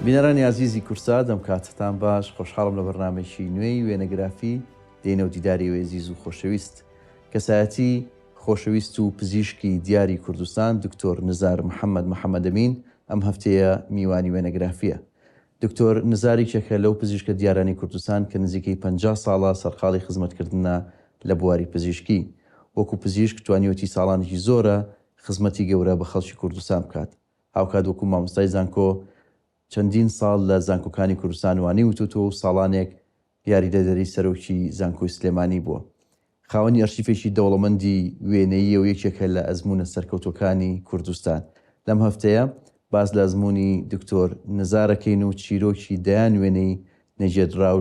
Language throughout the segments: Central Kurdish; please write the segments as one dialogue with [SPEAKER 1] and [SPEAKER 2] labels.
[SPEAKER 1] بینەرانی عزیزی کورسا دەم کاتتان باش خۆشحاڵم لە بەرنامەیەکی نوێی وێنەگرافی دێنە و دیداری وێزیز و خۆشەویست کەسایەتی خۆشەویست و پزیشکی دیاری کوردستان دکتۆر نزار محەممەد محەممەدەمین ئەم هەفتەیە میوانی وێنەگرافیە. دکتۆر نزاری چێکە لەو پزیشکە دیارانی کوردستان کە نزیکەی 50 ساڵە سەرقاڵی خزمەتکردنە لە بواری پزیشکی. وەکو پزیشک توانیوەتی ساڵانێکی زۆرە خزمەتی گەورە بە خەڵکی کوردستان بکات. هاوکات وەکو مامۆستای زانکۆ چەندین ساڵ لە زانکۆکانی کوردستان وانی وتوتۆ و ساڵانێک یاریدەدەری سەرۆکی زانکۆی سلێمانی بووە. خاوەنی ئەرشیفێکی دەوڵەمەندی وێنەیە و یەکێکە لە ئەزمونە سەرکەوتوەکانی کوردستان. لەم هەفتەیە باز لە ئەزمموی دکتۆر نزارەکەین و چیرۆکی دەیان وێنەی نەجێدراو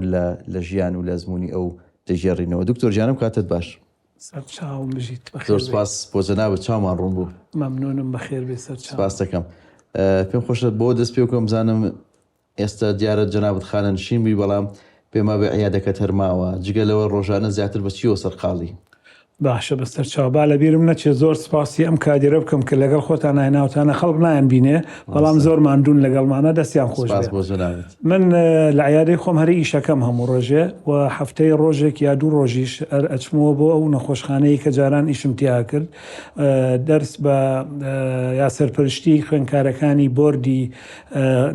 [SPEAKER 1] لە ژیان و لە ئەزمموی ئەو دەژێڕینەوە. دکتۆر جانم کاتت باش. زۆر سپاس بۆ جەنابەت چاومان ڕوون بوو.
[SPEAKER 2] مەمنونم بەخێر بێ سەر
[SPEAKER 1] سپاس دەکەم. پێم خۆشە بۆ دەست پێ بکەم بزانم ئێستا دیارە جەنابەت خانە نشین بووی بەڵام پێما بێ عیادەکەت هەرماوە جگە لەوە ڕۆژانە زیاتر بە چیەوە سەرقاڵی؟
[SPEAKER 2] باشە بەسەر چاوبا لە بیرم نەچێ زۆر سپاسی ئەم کادیرە بکەم کە لەگەڵ خۆتان نایناوتانە خەڵک نایان بینێ بەڵام زۆر ماندوون لەگەڵمانە دەستیان خۆش من لە عیادەی خۆم هەری ئیشەکەم هەموو ڕۆژێ و هەفتەی ڕۆژێک یا دوو ڕۆژیش ئەچمەوە بۆ ئەو نەخۆشخانەیە کە جاران ئیشم تیا کرد دەرس بە یا سەرپەرشتی خوێنکارەکانی بۆردی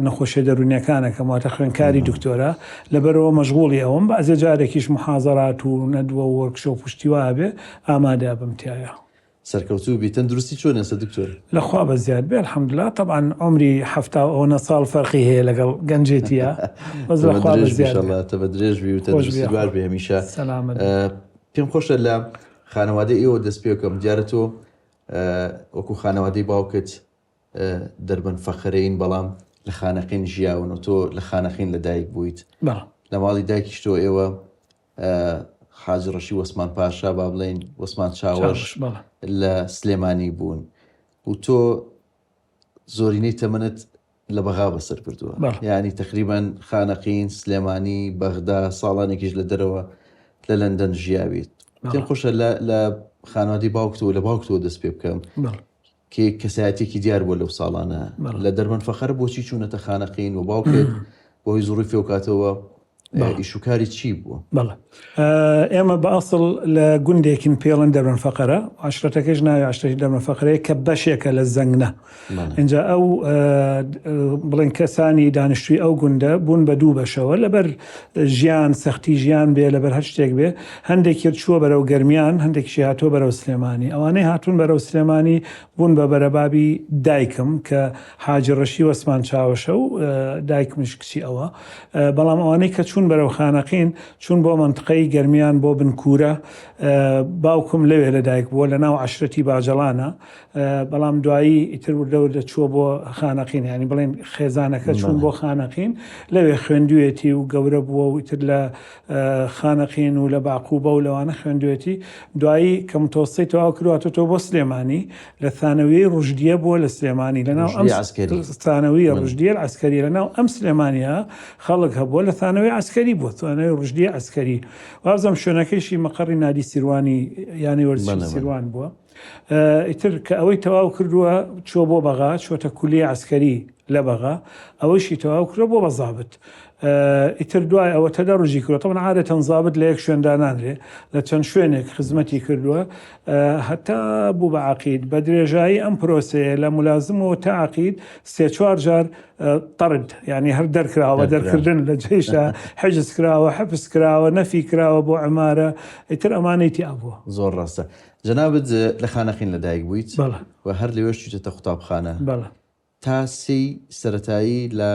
[SPEAKER 2] نەخۆشیە دەرونیەکانە کە واتە خوێنکاری دکتۆرە لەبەرەوە مەشغوڵی ئەوم بەعزێ جارێکیش محازەرات و نەدووە و وەرکشۆ پشتیوا بێ ئامادە بمتیایە.
[SPEAKER 1] سەرکەوتوو بیتەن دروستی چۆن ئێستا دکتۆر؟
[SPEAKER 2] لەخوا بە زیاد بێ الحەمدوللا طبعاً عمری 70 ساڵ فەرقی هەیە لەگەڵ گەنجێتیە بەس لەخوا بە زیاد
[SPEAKER 1] تە بە درێژ بی و تەندروستی بار بێ هەمیشە. پێم خۆشە لە خانەوادەی ئێوە دەست پێ بکەم دیارە تۆ وەکو خانەوادەی باوکت دەربەن فەخرەین بەڵام لە خانەقین ژیاون و تۆ لە خانەقین لەدایک بوویت. لە ماڵی دایکیش تۆ ئێوە حاجی ڕەشی وەسمان پاشا با بڵێن وەسمان چاوەش لە سلێمانی بوون و تۆ زۆرینەی تەمەنت لە بەغا بەسەر کردووە یعنی تقریبان خانەقین سلێمانی بەغدا ساڵانێکیش لە دەرەوە لە لەندەن ژیاویت. پێم خۆشە لە خانوادی باوکتەوە لە باوکتەوە دەست پێ بکەم کە کەسایەتێکی دیار بووە لەو ساڵانە لە دەربەن فەخەر بۆچی چوونەتە خانەقین و باوکت بۆی زۆڕی فێوکاتەوە ئیشوکاری چی بووە؟
[SPEAKER 2] بەڵێ ئێمە بە ئەسڵ لە گوندێکین پێڵن دەربەن فەقەرە عشرەتەکەش ناوی عشرەتی دەربەن فەقەرەیە کە بەشێکە لە زەنگنە اینجا ئەو بڵێن کەسانی دانیشتووی ئەو گوندە بوون بە دوو بەشەوە لەبەر ژیان سەختی ژیان بێ لەبەر هەر شتێک بێ هەندێکی چووە بەرەو گەرمیان هەندێکیشی هاتووە بەرەو سلێمانی ئەوانەی هاتوون بەرەو سلێمانی بوون بە بەرەبابی دایکم کە حاجی ڕەشی وەسمان چاوەشە و دایکمش کچی ئەوە بەڵام ئەوانەی کە چون بەرەو خانەقین چون بۆ منطقەی گەرمیان بۆ بنکورە باوکم لەوێ لەدایک بووە لە ناو عشرەتی باجەڵانە بەڵام دوایی ئیتر وردەوردە چووە بۆ خانەقین ینی بڵێن خێزانەکە چون بۆ خانەقین لەوێ خوێندوێتی و گەورە بووە و ئیتر لە خانەقین و لە باقوبە و لەوانە خوێندوێتی دوایی کە متۆسەی تەواو کردواتە تۆ بۆ سلێمانی لە ثانەویی ڕژدیە بووە لە سلێمانی لەناو ثانەویە ڕژدیە عسکەری لەناو ئەم سلێمانیە خەڵک هەبووە لە ثانەوەی عسکەری بووە ثانەوەی ڕژدیە عسکەری وازەم شوێنەکەیشی مەقەڕی نادی سیروانی یانی وەرزشی سیروان بووە ئیتر کە ئەوەی تەواو کردووە چۆ بۆ بەغا چۆتە کولیە عسکەری لە بەغا ئەوەیشی تەواو کردووە بۆ بەزابت ئیتر دوای ئەوە تەدا ڕژی کردوە تەمەن عادەتەن زابط لە یەک شوێندانانرێ لە چەند شوێنێک خزمەتی کردووە هەتا بوو بە عەقید بە درێژایی ئەم پرۆسەیە لە مولازمەوە تا عەقید 3-4 جار طرد یعنی هەر دەرکراوە دەرکردن لە جێشە حجز کراوە حبس کراوە نەفی کراوە بۆ عمارە ئیتر ئەمانەی تیا بووە.
[SPEAKER 1] زۆر ڕاستە. جەنابەت لە خانەقین لەدایک بوویت و هەر لەوێش چوویتە قوتابخانە تا سی سەرەتایی لە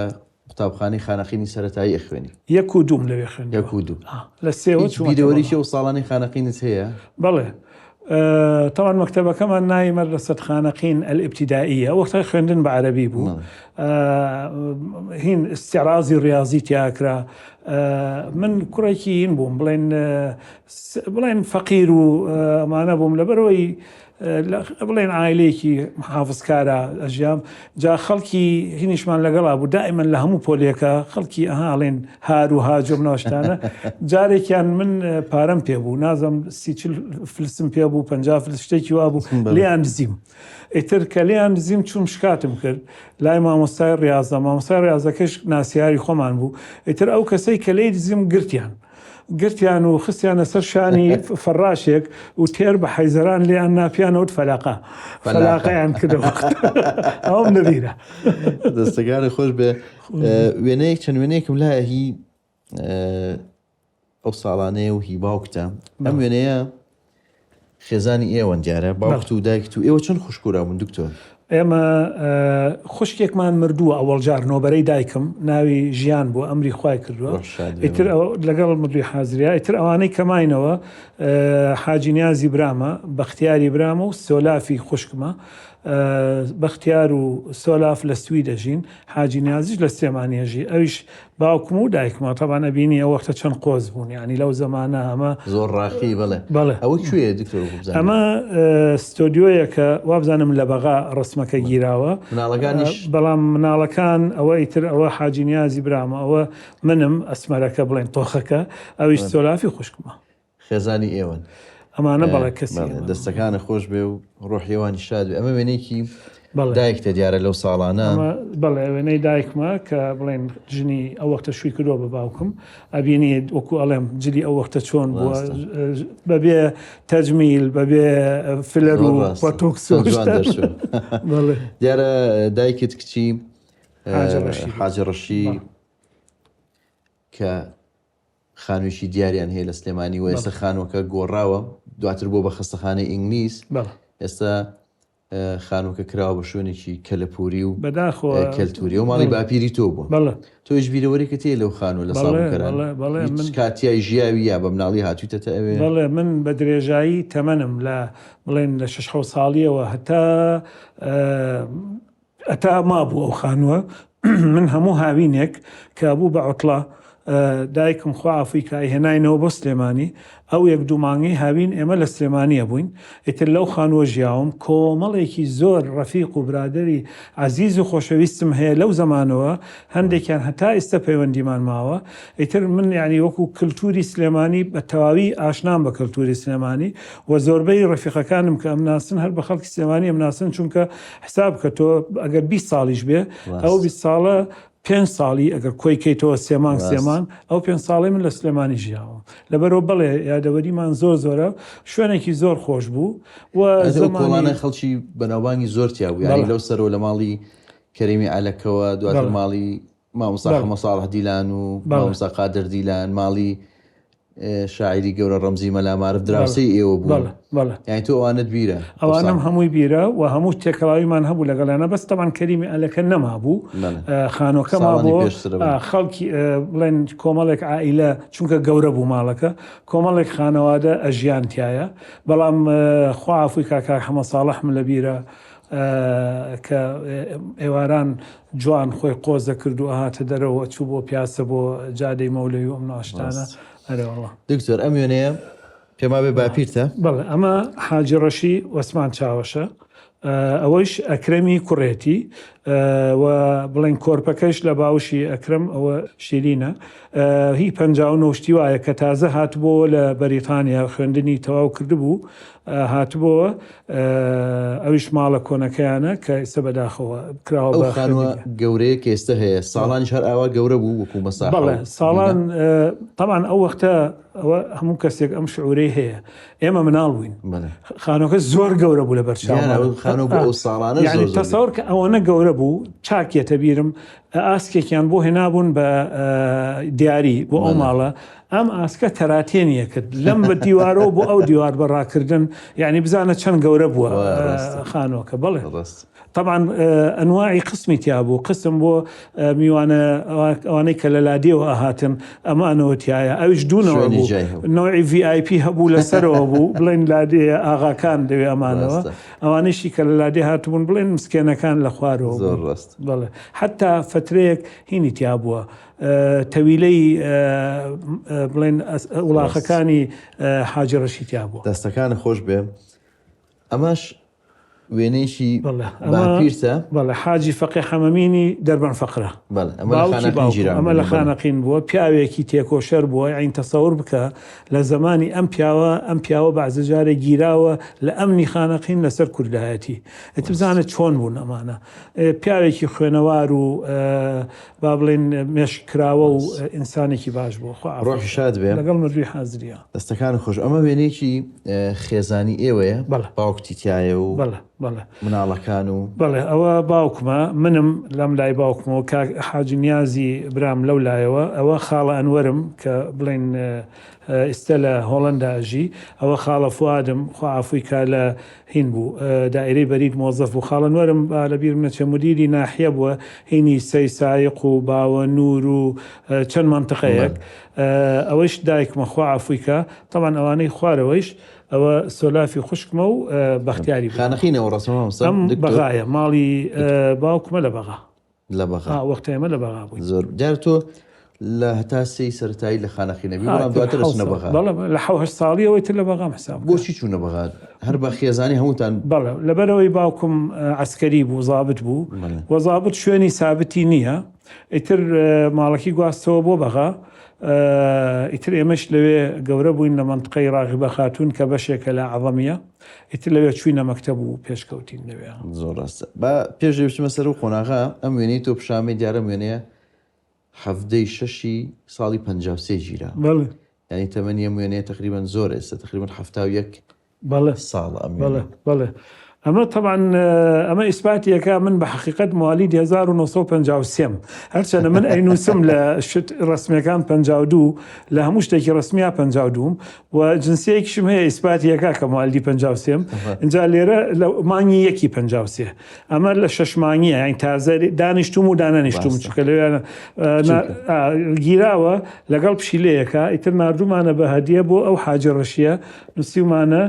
[SPEAKER 1] قوتابخانەی خانەقینی سەرەتایی ئەخوێنی؟
[SPEAKER 2] یەک و دووم لەوێ خوێندەوە.
[SPEAKER 1] یەک و دوو
[SPEAKER 2] لە سێوە
[SPEAKER 1] بیرەوەریشە و ساڵانی خانەقینت هەیە؟
[SPEAKER 2] بەڵێ طبعا مەکتەبەکەمان ناوی مەدرسە خانەقین الابتدائیە وەختە خوێندن بە عەرەبی بوو هین استیعرازی ریاضی تیاکرا من کوڕێکی هین بووم بڵێن فەقیر و ئەمانە بووم لەبەرەوەی بڵێن ئایلێکی محافظکارە ئەژیام جا خەڵکی هینیشمان لەگەڵا بوو دائیمەن لە هەموو پۆلێکە خەڵکی ئەهاڵێن هار و هاجم ناشتانە جارێکیان من پارەم پێ بوو نازم 30 فلسم پێ بوو 50 فلس شتێکی وا بوو لێیان دزیم ئیتر کە لێیان دزیم چوم شکاتم کرد لای مامۆستای ڕاضە مامۆستای ڕاضەکەش ناسیاری خۆمان بوو ئیتر ئەو کەسەی کە لێی دزیم گرتیان و خستیانە سەر شانی فەراشێک و تێر بە حەیزەران لێیان ناپیانەوت فەلاقەیان کردەوە ئەوم نەبیرە
[SPEAKER 1] دەستەکانی خۆش بێ وێنەیەک چەند وێنەیەکم لایە هی ئەو ساڵانەیە و هی باوکتە ئەم وێنەیە خێزانی ئێوەن دیارە باوکت و دایکت و ئێوە چەند خوشکورابوون دکتۆر
[SPEAKER 2] ئێمە خوشکێکمان مردووە ئەوەڵجار نۆبەرەی دایکم ناوی ژیان بوو ئەمری خوای کردووە ئیتر لەگەڵ مردووی حازریا ئیتر ئەوانەی کەماینەوە حاجی نیازی برامە بەختیاری برامە و سۆلافی خوشکمە بەختیار و سۆلاف لە سوی دەژین حاجی نیازیش لە سلێمانیەژی ئەویش باوکم و دایکمە تەبانە بینی ئەو وەختە چەند قۆز بوون ینی لەو زەمانە ئەمە
[SPEAKER 1] زۆر ڕاقی بڵێ ئەوە کوێ دکتۆر
[SPEAKER 2] ئەمە ستۆدیۆیەکە وابزانم لە بەغا ڕسمەکە گیراوە بەڵام مناڵەکان ئەوە ئیتر ئەوە حاجی نیازی برامە ئەوە منم ئەسمەرەکە بڵێن تۆخەکە ئەویش سۆلافی خوشکمە
[SPEAKER 1] خێزانی ئێوەن
[SPEAKER 2] ئەمانە بەڵێ کەسی
[SPEAKER 1] دەستەکانە خۆش بێ و ڕۆحیێوانی شاد ئەمە وێنەیەکی دایکتە دیارە لەو ساڵانە
[SPEAKER 2] بەڵێ وێنەی دایکمە کە بڵێن ژنی ئەو وەختە شووی کردۆ بە باوکم ئەبینی وەکو ئەڵێم جلی ئەو وەختە چۆن بووە بەبێ تەجمیل بەبێ فلەر و پۆتۆکس
[SPEAKER 1] دیارە دایکت کچی حاجە ڕەشی کە خانوویشی دیاریان هەیە لە سلێمانی و ئێستا خانووەکە گۆڕاوە دواتر بۆ بە خستەخانەی ئینگلیز ئێستا خانووکە کراوە بە شوێنێکی کەلەپوری و کەلتوری و ماڵی باپیری تۆ بوو تۆش بیرەوەریکە تێ لەو خانوو لە ساڵکەران کاتیای ژیاوی یا بە مناڵی هاتوویتە ئەوێ
[SPEAKER 2] بەڵێ من بە درێژایی تەمەنم لە بڵێن لە 6 ساڵیەوە هەتا مابوو ئەو خانووە من هەموو هاوینێک کە بوو بە عوتڵە دایکم خوافی کە هێناینەوە بۆ سلێمانی ئەو یەک دوو مانگی هاوین ئێمە لە سلێمانیە بووین ئیتر لەو خانووە ژیاوم کۆمەڵێکی زۆر ڕەفیق و برادری عزیز و خۆشەویستم هەیە لەو زمانەوە هەندێکیان هەتا ئێستا پەیوەندیمان ماوە ئیتر من یعنی وەکو کللتوری سلێمانی بە تەواوی ئاشنام بە کللتوری سلێمانی و زۆربەی ڕەفیقەکانم کە ئەمناسن هەر بە خەڵکی سلێمانی ئەمناسن چونکە حساب کە تۆ ئەگەر 20 ساڵیش بێ ئەو 20 ساڵە 5 ساڵی ئەگەر کۆی کەیتەوە سێمان ئەو 5 ساڵی من لە سلێمانی ژیاوە لەبەرەوە بڵێ یادەوەریمان زۆرە شوێنێکی زۆر خۆش بوو و
[SPEAKER 1] زمانە خەڵکی بەناوبانگی زۆرتیا بوو یانی لەو سەرەوە لە ماڵی کەریمی عەلەکەوە دواتر ماڵی مامۆستا مەساڵح دیلان و مامۆستا قادر دیلان ماڵی شاعری گەورە ڕەمزی مەلامارف دراوسەی ئێوە بوو یانی تۆ ئەوانت بیرە
[SPEAKER 2] ئەوانم هەمووی بیرە و هەموو تێکەڵاویمان هەبوو لەگەڵانە بەس تەمان کەریمی عەلەکە نەمابوو خانۆکە مابوو خەڵکی بڵێن کۆمەڵێک عائیلە چونکە گەورە بوو ماڵەکە کۆمەڵێک خانەوادە ئەژیان تایە بەڵام خوافوی کاکا حەمە ساڵح من لە بیرە کە ئێواران جوان خۆی قۆزە کرد و ئاهاتە دەرەوە چوو بۆ پیاسە بۆ جادەی مەولەوی و ئەم ناشتانە
[SPEAKER 1] دکتۆر ئەم وێنەیە پێما بێ باپیرتە
[SPEAKER 2] بەڵێ ئەمە حاجی ڕەشی وەسمان چاوەشە ئەوەش ئەکرەمی کوڕێتی و بڵێن کۆرپەکەش لە باوشی ئەکرم ئەوە شیرینە هی 59 وایە کە تازە هاتبووە لە بەریتانیا خوێندنی تەواو کردبوو هاتبووە ئەویش ماڵە کۆنەکەیانە کە ئێستا بەداخەوە کراوە بە
[SPEAKER 1] گەورەیە کە ئێستا هەیە ساڵان هەر ئاوا گەورە بوو وەکو مەساح
[SPEAKER 2] بەڵێ ساڵان تەمان ئەو وەختە ئەوە هەموو کەسێک ئەم شعورەی هەیە ئێمە مناڵ بووین خانۆکە زۆر گەورە بوو لە
[SPEAKER 1] بەرچاو
[SPEAKER 2] یعنی تەسەوەر کە ئەوەنە گەورە بوو چاکێتە بیرم ئاسکێکیان بۆ هێنابوون بە دیاری بۆ ئەو ماڵە ئەم ئاسکە تەراتێنیە کرد لەم بە دیوارەوە بۆ ئەو دیوار بەڕاکردن یعنی بزانە چەند گەورە بووە خانۆکە بڵێ طبعا ئەنواعی قسمی تیا بوو قسم بۆ میوانە ئەوانەی کە لە لادێەوە ئاهاتن ئەمانەوە تایە ئەوش دوونەوە بوو نوعی VIP هەبوو لەسەرەوە بوو بڵێن لادێ ئاغاکان دەوێ ئەمانەوە ئەوانەیشی کە لە لادێ هاتبوون بڵێن مسکێنەکان لە خوارەوە بڵێ حتا فترەیەک هینی تیا بووە تەویلەی بڵێن وڵاخەکانی حاجی ڕەشی تیا بوو
[SPEAKER 1] دەستەکان خۆش بێ ئەمەش وێنەیەکی
[SPEAKER 2] بەڵێ
[SPEAKER 1] باپیرسە
[SPEAKER 2] بەڵێ حاجی فەقی حەمەمینی دەربەن فەقرە ئەمە لە خانەقین بووە پیاوێکی تێکۆشەر بووە عین تەسەور بکە لە زمانی ئەم پیاوە بەعزە جارێک گیراوە لە ئەمنی خانەقین لەسەر کوردایەتی بزانێت چۆن بوون ئەمانە پیاوێکی خوێنەوار و با بڵێن مێشکراوە و ئینسانێکی باش بوو
[SPEAKER 1] ڕۆحی شاد بێ
[SPEAKER 2] لەگەڵ مردووی حازریە
[SPEAKER 1] دەستەکان خۆش ئەمە وێنەیەکی خێزانی ئێوەیە باوکتی تایە و مناڵەکان و
[SPEAKER 2] بەڵێ ئەوە باوکمە منم لەم لای باوکمەوە حاجی نیازی برام لەو لایەوە ئەوە خاڵە ئەنوەرم کە بڵێن ئێستا لە هۆڵەنداژی ئەوە خاڵە فوادم خوافووی کا لە هین بوو دائیرەی بەرید مۆزەف بوو خاڵەنوەرم لە بیر منە چە مدیری ناحیە بووە هینی سەی سایق و باوە نور و چەند منطقەیەک ئەوەش دایکمە خوافووی کا طبعاً ئەوانەی خوارەوەیش ئەوە سۆلافی خوشکمە و بەختیاری
[SPEAKER 1] خانەخینەوە ڕاستەوە
[SPEAKER 2] بەغایە ماڵی باوکمە لە بەغا
[SPEAKER 1] لە بەغا
[SPEAKER 2] وەختەمە لە بەغا بووی
[SPEAKER 1] زۆر جار تۆ لە هەتاسی سەرەتایی لە خانەخینەبی دواتر چونە بەغا
[SPEAKER 2] لە 7 ساڵیەوەی تر لە بەغام حساب
[SPEAKER 1] بۆچی چوونە بەغا هەر بە خێزانی هەمووتان
[SPEAKER 2] بەڵێ لەبەرەوەی باوکم عسکەری بوو زابط بوو وە زابط شوێنی سابتی نییە ئیتر ماڵەکی گواستەوە بۆ بەغا ئیتر ئێمەش لەوێ گەورە بووین لە منطقەی ڕاغبە خاتون کە بەشێکە لە عەظەمیە ئیتر لەوێ چوینە مەکتەب و پێشکەوتین لەوێ
[SPEAKER 1] زۆر ڕاستە بە پێش بچمە سەر و قۆناغا ئەم وێنەی تۆ پیشامی دیارە وێنەیە 7 ساڵی 53 ژیرە یعنی تەمەنی ئەم وێنەیە تقریبا زۆر ئێستا تقریبا 71 ساڵە
[SPEAKER 2] بەڵێ ئەمە طبعاً ئەمە ئیسپاتیەکە من بە حقیقت موالید 1953 هەرچەنە من ئەینووسم لە شت ڕسمیەکان 52 لە هەموو شتێکی ڕسمیا 52 و جنسیەکیشم هەیە ئیسپاتیەکە کە موالدی 53 اینجا لێرە لە مانگی 53 ئەمە لە 6 مانگیە یان تازە دانیشتوم و دانەنیشتوم چکە لەوێ گیراوە لەگەڵ پشیلەیەکە ئیتر نردومانە بە هەدیە بۆ ئەو حاجی ڕەشیە نووسیمانە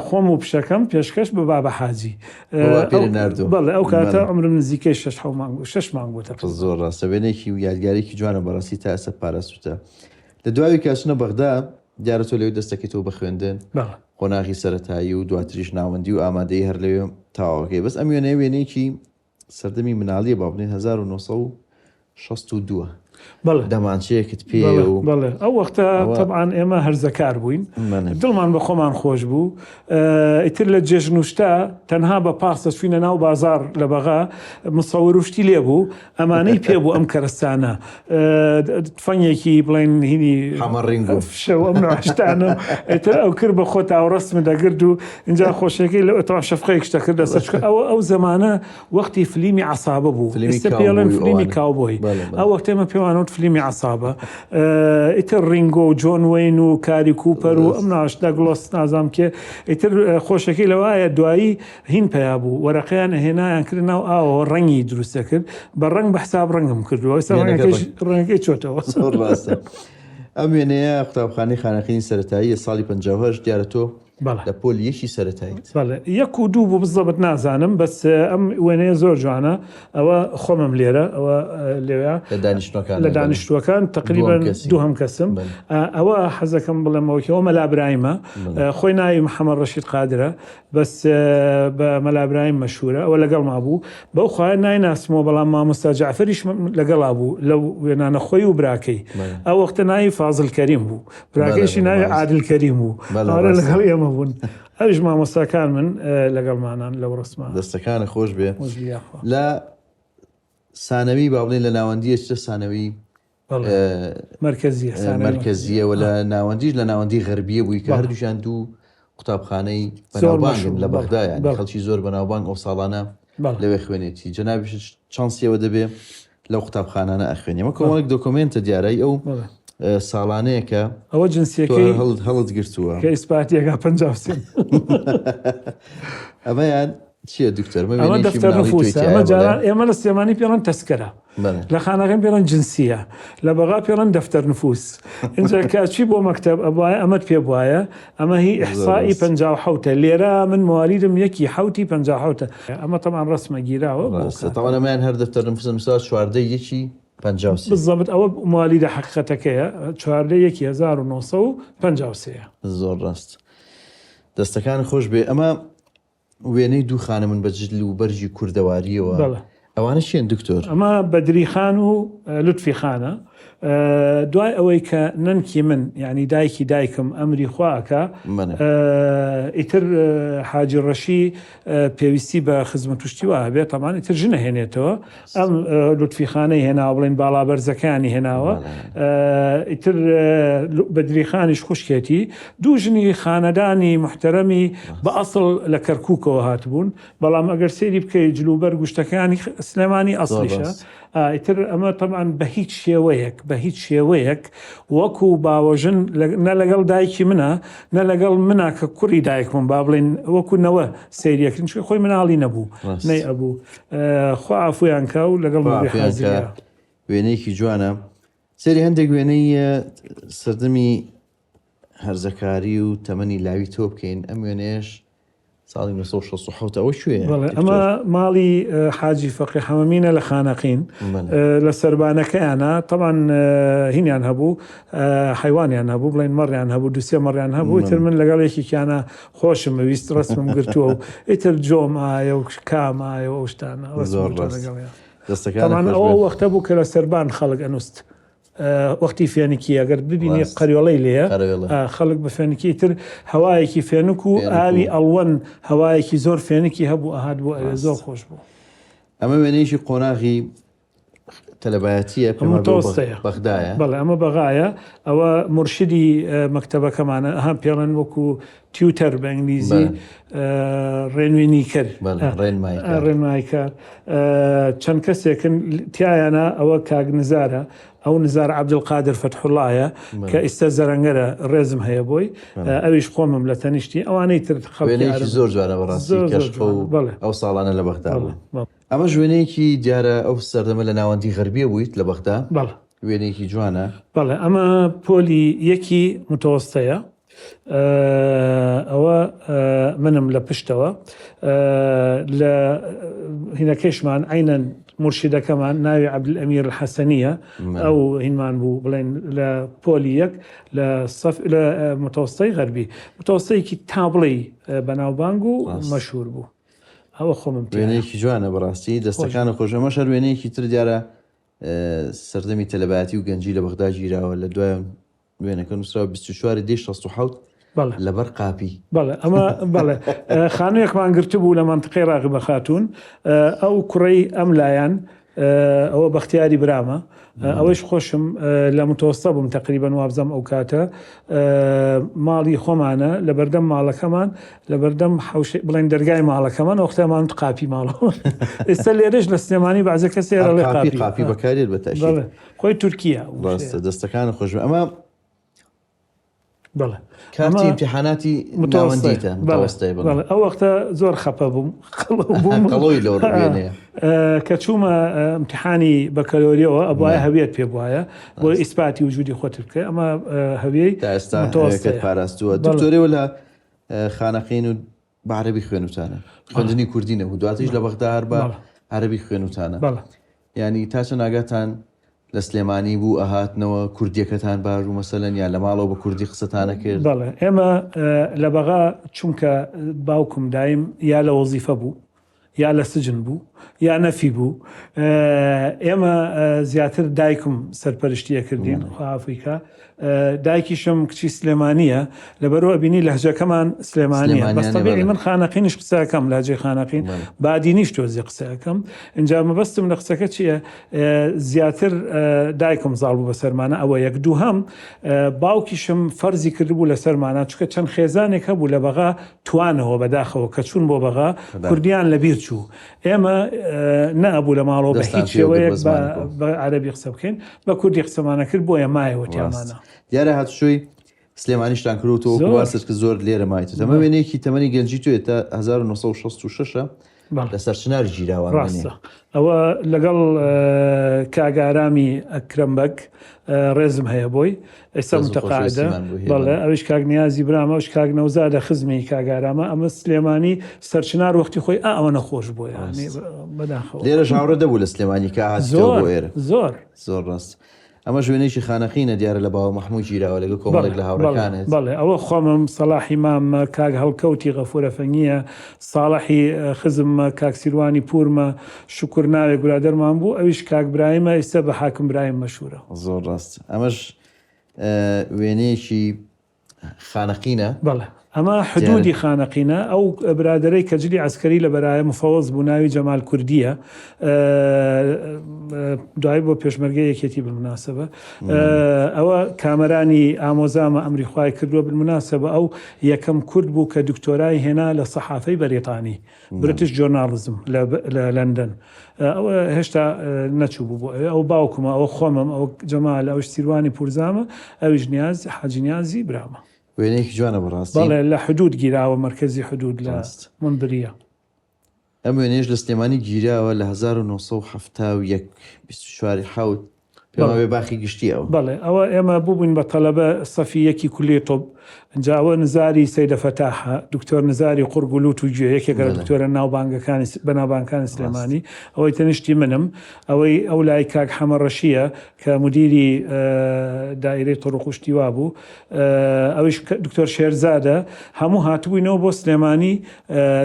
[SPEAKER 2] خۆم و پشەکەم پێشکەش بە بابە حاجی بەڵێ ئەو کاتە عمرم نزیکەی 6 مانگ بووە
[SPEAKER 1] زۆر ڕاستە وێنێکی و یادگارێکی جوانە بەڕاستی تا ئێستا پارەسوتە لە دوای کاچنە بەغدا دیارە تۆ لەوێ دەستەکەیتەوە بە خوێندن قۆناغی سەرەتایی و دواتریش ناوەندی و ئامادەی هەر لەوێ تاواکەی بەس ئەم وێنەیە وێنەیەکی سەردەمی مناڵیە با بڵێن 1962 دەمانچەیەکت پێ
[SPEAKER 2] بەڵێ ئەو وەختە طبعاً ئێمە هەرزەکار بووین دڵمان بە خۆمان خۆش بوو ئیتر لە جێژنوشتا تەنها بە پاسە چوینە ناو بازار لە بەغا مسەوروشتی لێ بوو ئەمانەی پێ بوو ئەم کەرستانە فەنگێکی بڵێن هینی شەوە مناشتانە ئیتر ئەو کرد بە خۆ تاوڕستمە دەگرد و اینجا خۆشیەکەی لە ئەوتەوە شەفقەیەک شتە کرد دەسەر ئەو زەمانە وەختی فلیمی عەسابە بوو ئێستا پێڵێن فلیمی کاوبۆی ئەو وەختێمە پێوانەوت فلیمی عەسابە ئیتر ڕینگۆ و جۆن وین و کاری کوپەر و ئەم ناشتا گڵۆس نازام کێ ئیتر خۆشەکەی لەوایە دوایی هین پیا بوو وەرەقەیان هێنایان کرد ناو ئاوە ڕەنگی دروستە کرد بە ڕەنگ بە حساب ڕەنگم کردووە ڕەنگەکەی چۆتەوە
[SPEAKER 1] ئەم وێنەیە قوتابخانەی خانەخینی سەرەتایی ساڵی 58 دیارە تۆ لە پۆل یەکی سەرەتاییت
[SPEAKER 2] 1 و 2 بوو بزەبت نازانم بەس ئەم وێنەیە زۆر جوانە ئەوە خۆمم لێرە ئەوە لێوە لە دانیشتوەکان تقریبا دووهەم کەسم ئەوە حەزەکەم بڵێمەوەکەوە مەلابراهیمە خۆی ناوی محەممەد ڕەشید قادرە بەس بە مەلابراهیم مەشهورە ئەوە لەگەڵ ما بوو بەو خوای نایناسمەوە بەڵام مامۆستا جەعفەریش لەگەڵا بوو لەو وێنانە خۆی و براکەی ئەو وەختە ناوی فازڵ کەریم بوو براکەیشی ناوی عادل کەریم بوو لەگەڵ ئێمە بوون ئەوش مامۆستاکان من لەگەڵمانان لەو ڕسمە
[SPEAKER 1] دەستەکانە خۆش بێ لە سانەوی با بڵێن لە ناوەندیە چ سانەوی مرکزیەوە لە ناوەندیش لە ناوەندی غەربیە بووی کە هەردووشیان دوو قوتابخانەی بەناوبانگن لە بەغدایە خەڵکی زۆر بەناوبانگ ئەو ساڵانە لەوێ خوێنێتی جەنابیش چانسیەوە دەبێ لەو قوتابخانانە ئەخوێنێمە کۆمەڵێک دۆکۆمنتە دیارایی ئەو ساڵانەیەکە
[SPEAKER 2] ئەوە جنسیەکەی
[SPEAKER 1] هەڵت گرتووە
[SPEAKER 2] کە ئیسپاتیەکە 53
[SPEAKER 1] ئەمەیان چییە دوکتەر
[SPEAKER 2] ئەمە دەفتەر نفوسە ئەمە جاران ئێمە لە سلێمانی پێڵەن تەسکەرە لە خانەکەم پێڵەن جنسیە لە بەغا پێڵەن دەفتەر نفوس اینجا کاچی بۆ مەکتەب ئەبوایە ئەمەت پێ بواە ئەمە هی ئیحسائی 57 لێرە من موالیدم 1/57 ئەمە تەمان ڕسمە گیراوە
[SPEAKER 1] تەوانە ئەمەیان هەر دەفتەر نفوسە مسا 14
[SPEAKER 2] بالضبط ئەوە موالیدە حقیقەتەکەیە 1953
[SPEAKER 1] زۆر ڕاست دەستەکان خۆش بێ ئەمە وێنەی دوو خانە من بەجل و بەرژی کوردەواریەوە ئەوانە شێن دکتۆر؟
[SPEAKER 2] ئەمە بەدری خان و لوتفی خانە. دوای ئەوەی کە نەنکی من یعنی دایکی دایکم ئەمری خواکە ئیتر حاجی ڕەشی پێویستی بە خزمەت توشتی وە بێت تەمان ئیتر ژنە هێنێتەوە ئەم لوتفی خانەی هێناوە بڵێن باڵابەرزەکانی هێناوە ئیتر بەدری خانیش خوشکێتی دوو ژنی خانەدانی محتەرەمی بە ئەسڵ لە کەرکووکەوە هاتبوون بەڵام ئەگەر سێری بکەی جلوبەر گوشتەکانی سلێمانی ئەسڵیشە ئیتر ئەمە تەمان بە هیچ شێوەیەک وەکو باوەژن نە لەگەڵ دایکی منە نە لەگەڵ منە کە کوڕی دایکم با بڵێن وەکو نەوە سریەکردن خۆی مناڵی نەبوو نەی ئەبوو خوا عەفویان کە و لەگەڵ
[SPEAKER 1] وێنەیەکی جوانە. سێری هەندێک وێنەی سەردەمی هەرزەکاری و تەمەنی لاوی تۆ بکەین. ئەم وێنەیەش ساڵی 1960 ئەوە شوێ
[SPEAKER 2] ئەمە ماڵی حاجی فەقی حەمەمینە لە خانەقین لە سەربانەکەیانە تەمان هینیان هەبوو حیوانیان هەبوو بڵێن مەڕیان هەبوو دوسێ مەڕیان هەبوو ئیتر من لەگەڵ یەکێکیانە خۆشم ویست ڕسمم گرتووە و ئیتر جۆم ئایە و کام ئایە و ئەو شتانە ئەوە وەختە بوو کە لە سەربان خەڵک ئەنووست وەختی فێنکی ئەگەر ببینی قەریۆڵەی لێە خەڵک بە فێنکی تر هەوایەکی فێنک و ئاوی ئەڵوەن هەوایەکی زۆر فێنکی هەبوو ئاهات بوو ئەوێ زۆر خۆش بوو.
[SPEAKER 1] ئەمە وێنەیەکی قۆناغی تەلەبایەتیە
[SPEAKER 2] متەوەستەیە
[SPEAKER 1] بەغدایە.
[SPEAKER 2] بەڵێ ئەمە بەغایە ئەوە مرشدی مەکتەبەکەمانە هەم پێڵێن وەکو تیوتەر بە ئینگلیزی ڕێنوێنی کرد ڕێنمایکار چەند کەسێکن تایانە ئەوە کاک نزارە ئەو نزار عەبدولقادر فەتحوڵایە کە ئێستا زەرەنگەرە ڕێزم هەیە بۆی ئەویش خۆمم لە تەنیشتی ئەوانەی تر
[SPEAKER 1] وێنەیەکی زۆر جوانە بەڕاستی کەشفە و ئەو ساڵانە لە بەغدا بوو. ئەمە وێنەیەکی دیارە ئەو سەردەمە لە ناوەندی غەربیە بوویت لە بەغدا وێنەیەکی جوانە.
[SPEAKER 2] بەڵێ ئەمە پۆلی یەکی متەوەستەیە ئەوە منم لە پشتەوە لە هینەکەشمان عینەن مرشیدەکەمان ناوی عەبدولئەمیر الحەسەنیە ئەو هینمان بوو بڵێن لە پۆلی یەک لە متەوەستەی غەربی متەوەستەیەکی تابڵی بەناوبانگ و مەشهور بوو. ئەوە خۆمم
[SPEAKER 1] وێنەیەکی جوانە بەڕاستی دەستەکانە خۆشەمە شەر وێنەیەکی تر دیارە سەردەمی تەلەبایەتی و گەنجی لە بەغدا گیراوە لە دوای وێنەکە نووسراوە 24 دی 67 لەبەر قاپی.
[SPEAKER 2] بەڵێ ئەمە بەڵێ خانوویەکمان گرتو بوو لە مانتقەی ڕاغبە خاتوون ئەو کوڕەی ئەم لایەن ئەوە بەختیاری برامە ئەوەش خۆشم لە متەوەستە بووم تقریبەن وابزەم ئەو کاتە ماڵی خۆمانە لە بەردەم ماڵەکەمان لە بەردەم بڵێن دەرگای ماڵەکەمان وەختەمان قاپی ماڵەوە ئێستا لێرەش لە سلێمانی بەعزە کەسێ لێ
[SPEAKER 1] قاپی بەکارێت بەتاشی
[SPEAKER 2] خۆی تورکیا
[SPEAKER 1] دەستەکان خۆش ئەمە
[SPEAKER 2] بەڵێ
[SPEAKER 1] کاتی امتحاناتی ناوەندیتە متەوەستەی بڵێ
[SPEAKER 2] ئەو وەختە زۆر خەپە بووم
[SPEAKER 1] قەڵۆی لەوە ڕوێنەیە
[SPEAKER 2] کە چوومە امتحانی بەکەلۆریەوە ئەبوایە هەویەت پێ بواە بۆ ئیسپاتی وجودی خۆت بکە ئەمە هەویەی
[SPEAKER 1] متەوەستەکەت پاراستووە دکتۆرێەوە لە خانەقین و بە عەرەبی خوێنوتانە خوێندنی کوردی نەبوو دواتیش لە بەغدا هەر بە عەرەبی خوێنوتانە یعنی تا چەند ئاگاتان لە سلێمانی بوو ئەهاتنەوە کوردیەکەتان باش و مەسەلەن یا لە ماڵەوە بە کوردی قسەتانە کرد؟
[SPEAKER 2] بەڵێ ئێمە لە بەغا چونکە باوکم دایم یا لە وەزیفە بوو یا لە سجن بوو یا نەفی بوو ئێمە زیاتر دایکم سەرپەرشتیە کردین خواافریکا دایکیشم کچی سلێمانیە لەبەرەوە بینی لەهجەکەمان سلێمانیە بەستەبێ من خانەقینیش قسەکەم لەهجەی خانەقین بادینیش تۆزی قسەکەم اینجا مەبەستم لە قسەکە چییە زیاتر دایکم زاڵ بوو بە سەرمانە ئەوە یەک دوو هەم باوکیشم فەرزی کردبوو لە سەرمانە چکە چەند خێزانێک هەبوو لە بەغا توانەوە بەداخەوە کە چوون بۆ بەغا کوردیان لەبیر چوو ئێمە نەبوو لە ماڵەوە بە هیچ شێوەیەک بە عەرەبی قسە بکەین بە کوردی قسەمانە کرد بۆیە مایەوە تیامانە
[SPEAKER 1] دیارە هاتوشۆی سلێمانیشتان کردوەوە واسش کە زۆر لێرە مایتە ئەمە وێنەیەکی تەمەنی گەنجی توێت تا 1966 لەسەر چنار گیراوە
[SPEAKER 2] ئەوە لەگەڵ کاگارامی ئەکرەمبەک ڕێزم هەیە بۆی ئێستا متەقاعدە بەڵێ ئەوش کاک نیازی برامە ئەوش کاک نەوزادە خزمی کاگارامە ئەمە سلێمانی سەرچنار وەختی خۆی ئەوە نەخۆش بۆیە بەداخەوە
[SPEAKER 1] لێرە ژاوڕە دەبوو لە سلێمانی کە هاتیەوە بۆ ئێرە
[SPEAKER 2] زۆر
[SPEAKER 1] زۆر ڕاست ئەمە ژوێنێکی خانەقینە دیارە لە باوە مەحموود گیراوە لەگەڵ کۆمەڵێک لە هاوڕەکانت.
[SPEAKER 2] بەڵێ ئەوە خۆمم سەلاحی مامە کاک هەڵکەوتی غەفورە فەنگیە ساڵحی خزممە کاک سیروانی پورمە شکر ناوێ گورادەرمان بوو ئەویش کاک برایمە ئێستا بە حاکم برایم مەشهورە.
[SPEAKER 1] زۆر ڕاست ئەمەش وێنەیەکی خانەقینە.
[SPEAKER 2] بەڵێ ئەمە حدودی خانەقینە ئەو برادەرەی کەجلی عسکەری لە بەرایە مفەوەز بوو ناوی جەمال کوردیە دوای بۆ پێشمەرگەی یەکێتی بالمناسبە ئەوە کامەرانی ئامۆزامە ئەمریخای کردووە بالمناسبە ئەو یەکەم کورد بوو کە دکتۆرای هێنا لە سەحافەی بەریتانی برتش جۆرناڵزم لە لەندەن ئەوە هێشتا نەچوو بوو ئەو باوکمە ئەوە خۆمم ئەو جەمال ئەوش سیروانی پورزامە ئەویش نیاز حاجی نیازی برامە.
[SPEAKER 1] وێنەیەکی جوانە بەڕاستی.
[SPEAKER 2] بەڵێ لە حدود گیراوە مرکزی حدود لە منبریە.
[SPEAKER 1] ئەم وێنەیەش لە سلێمانی گیراوە لە 1970 حوت پێماوێ باخی گشتی ئەوە.
[SPEAKER 2] بەڵێ ئەوە ئێمە بووبووین بە تەلەبە سەفی یەکی کولی تۆب ئەنجاوە نزاری سەیدە فەتاحە دکتۆر نزاری قورگولوت و گوێ یەکێکە لە دکتۆرە بەناوبانگەکانی سلێمانی ئەوەی تەنیشتی منم ئەوەی ئەو لای کاک حەمەڕەشیە کە مدیری دائیرەی تڕوقشتیوا بوو ئەویش دکتۆر شێرزادە هەموو هاتبووینەوە بۆ سلێمانی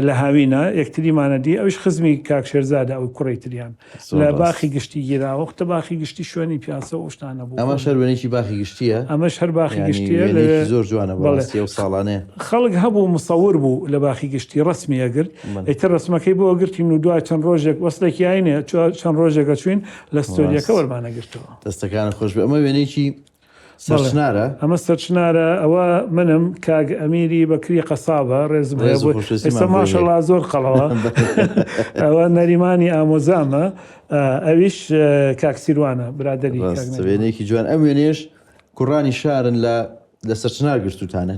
[SPEAKER 2] لە هاوینە یەکتریمانەدی ئەویش خزمی کاک شێرزادە ئەوی کوڕی تریان لە باخی گشتی گیراوە وەختە باخی گشتی شوێنی پیاسە و شتانە بوو.
[SPEAKER 1] ئەمە شەر وێنێکی باخی گشتیە.
[SPEAKER 2] ئەمەش هەر باخی گشتیە
[SPEAKER 1] زۆر جوانە بەڕاستی ئەو ساڵانەیە.
[SPEAKER 2] خەڵک هەبوو مسەور بوو لە باخی گشتی ڕسمی ئەگرت ئیتر ڕسمەکەی بۆ گرتین و دوای چەند ڕۆژێک وەستێکی ئاینێ چەند ڕۆژێکە چوین لە ستۆریەکە وەرمانەگرتەوە.
[SPEAKER 1] دەستەکانە خۆش بێ. ئەمە وێنێکی سەرچنارە.
[SPEAKER 2] ئەمە سەرچنارە ئەوە منم کاگ ئەمیری بەکری قەسابە ڕێزم هەیە بۆ ئێستا ماشەڵڵا زۆر قەڵەوە ئەوە نەریمانی ئامۆزامە ئەویش کاک سیروانە برادەری
[SPEAKER 1] وێنەیەکی جوان. ئەم وێنێش کوڕانی شارن لە سەرچنار گرتوتانە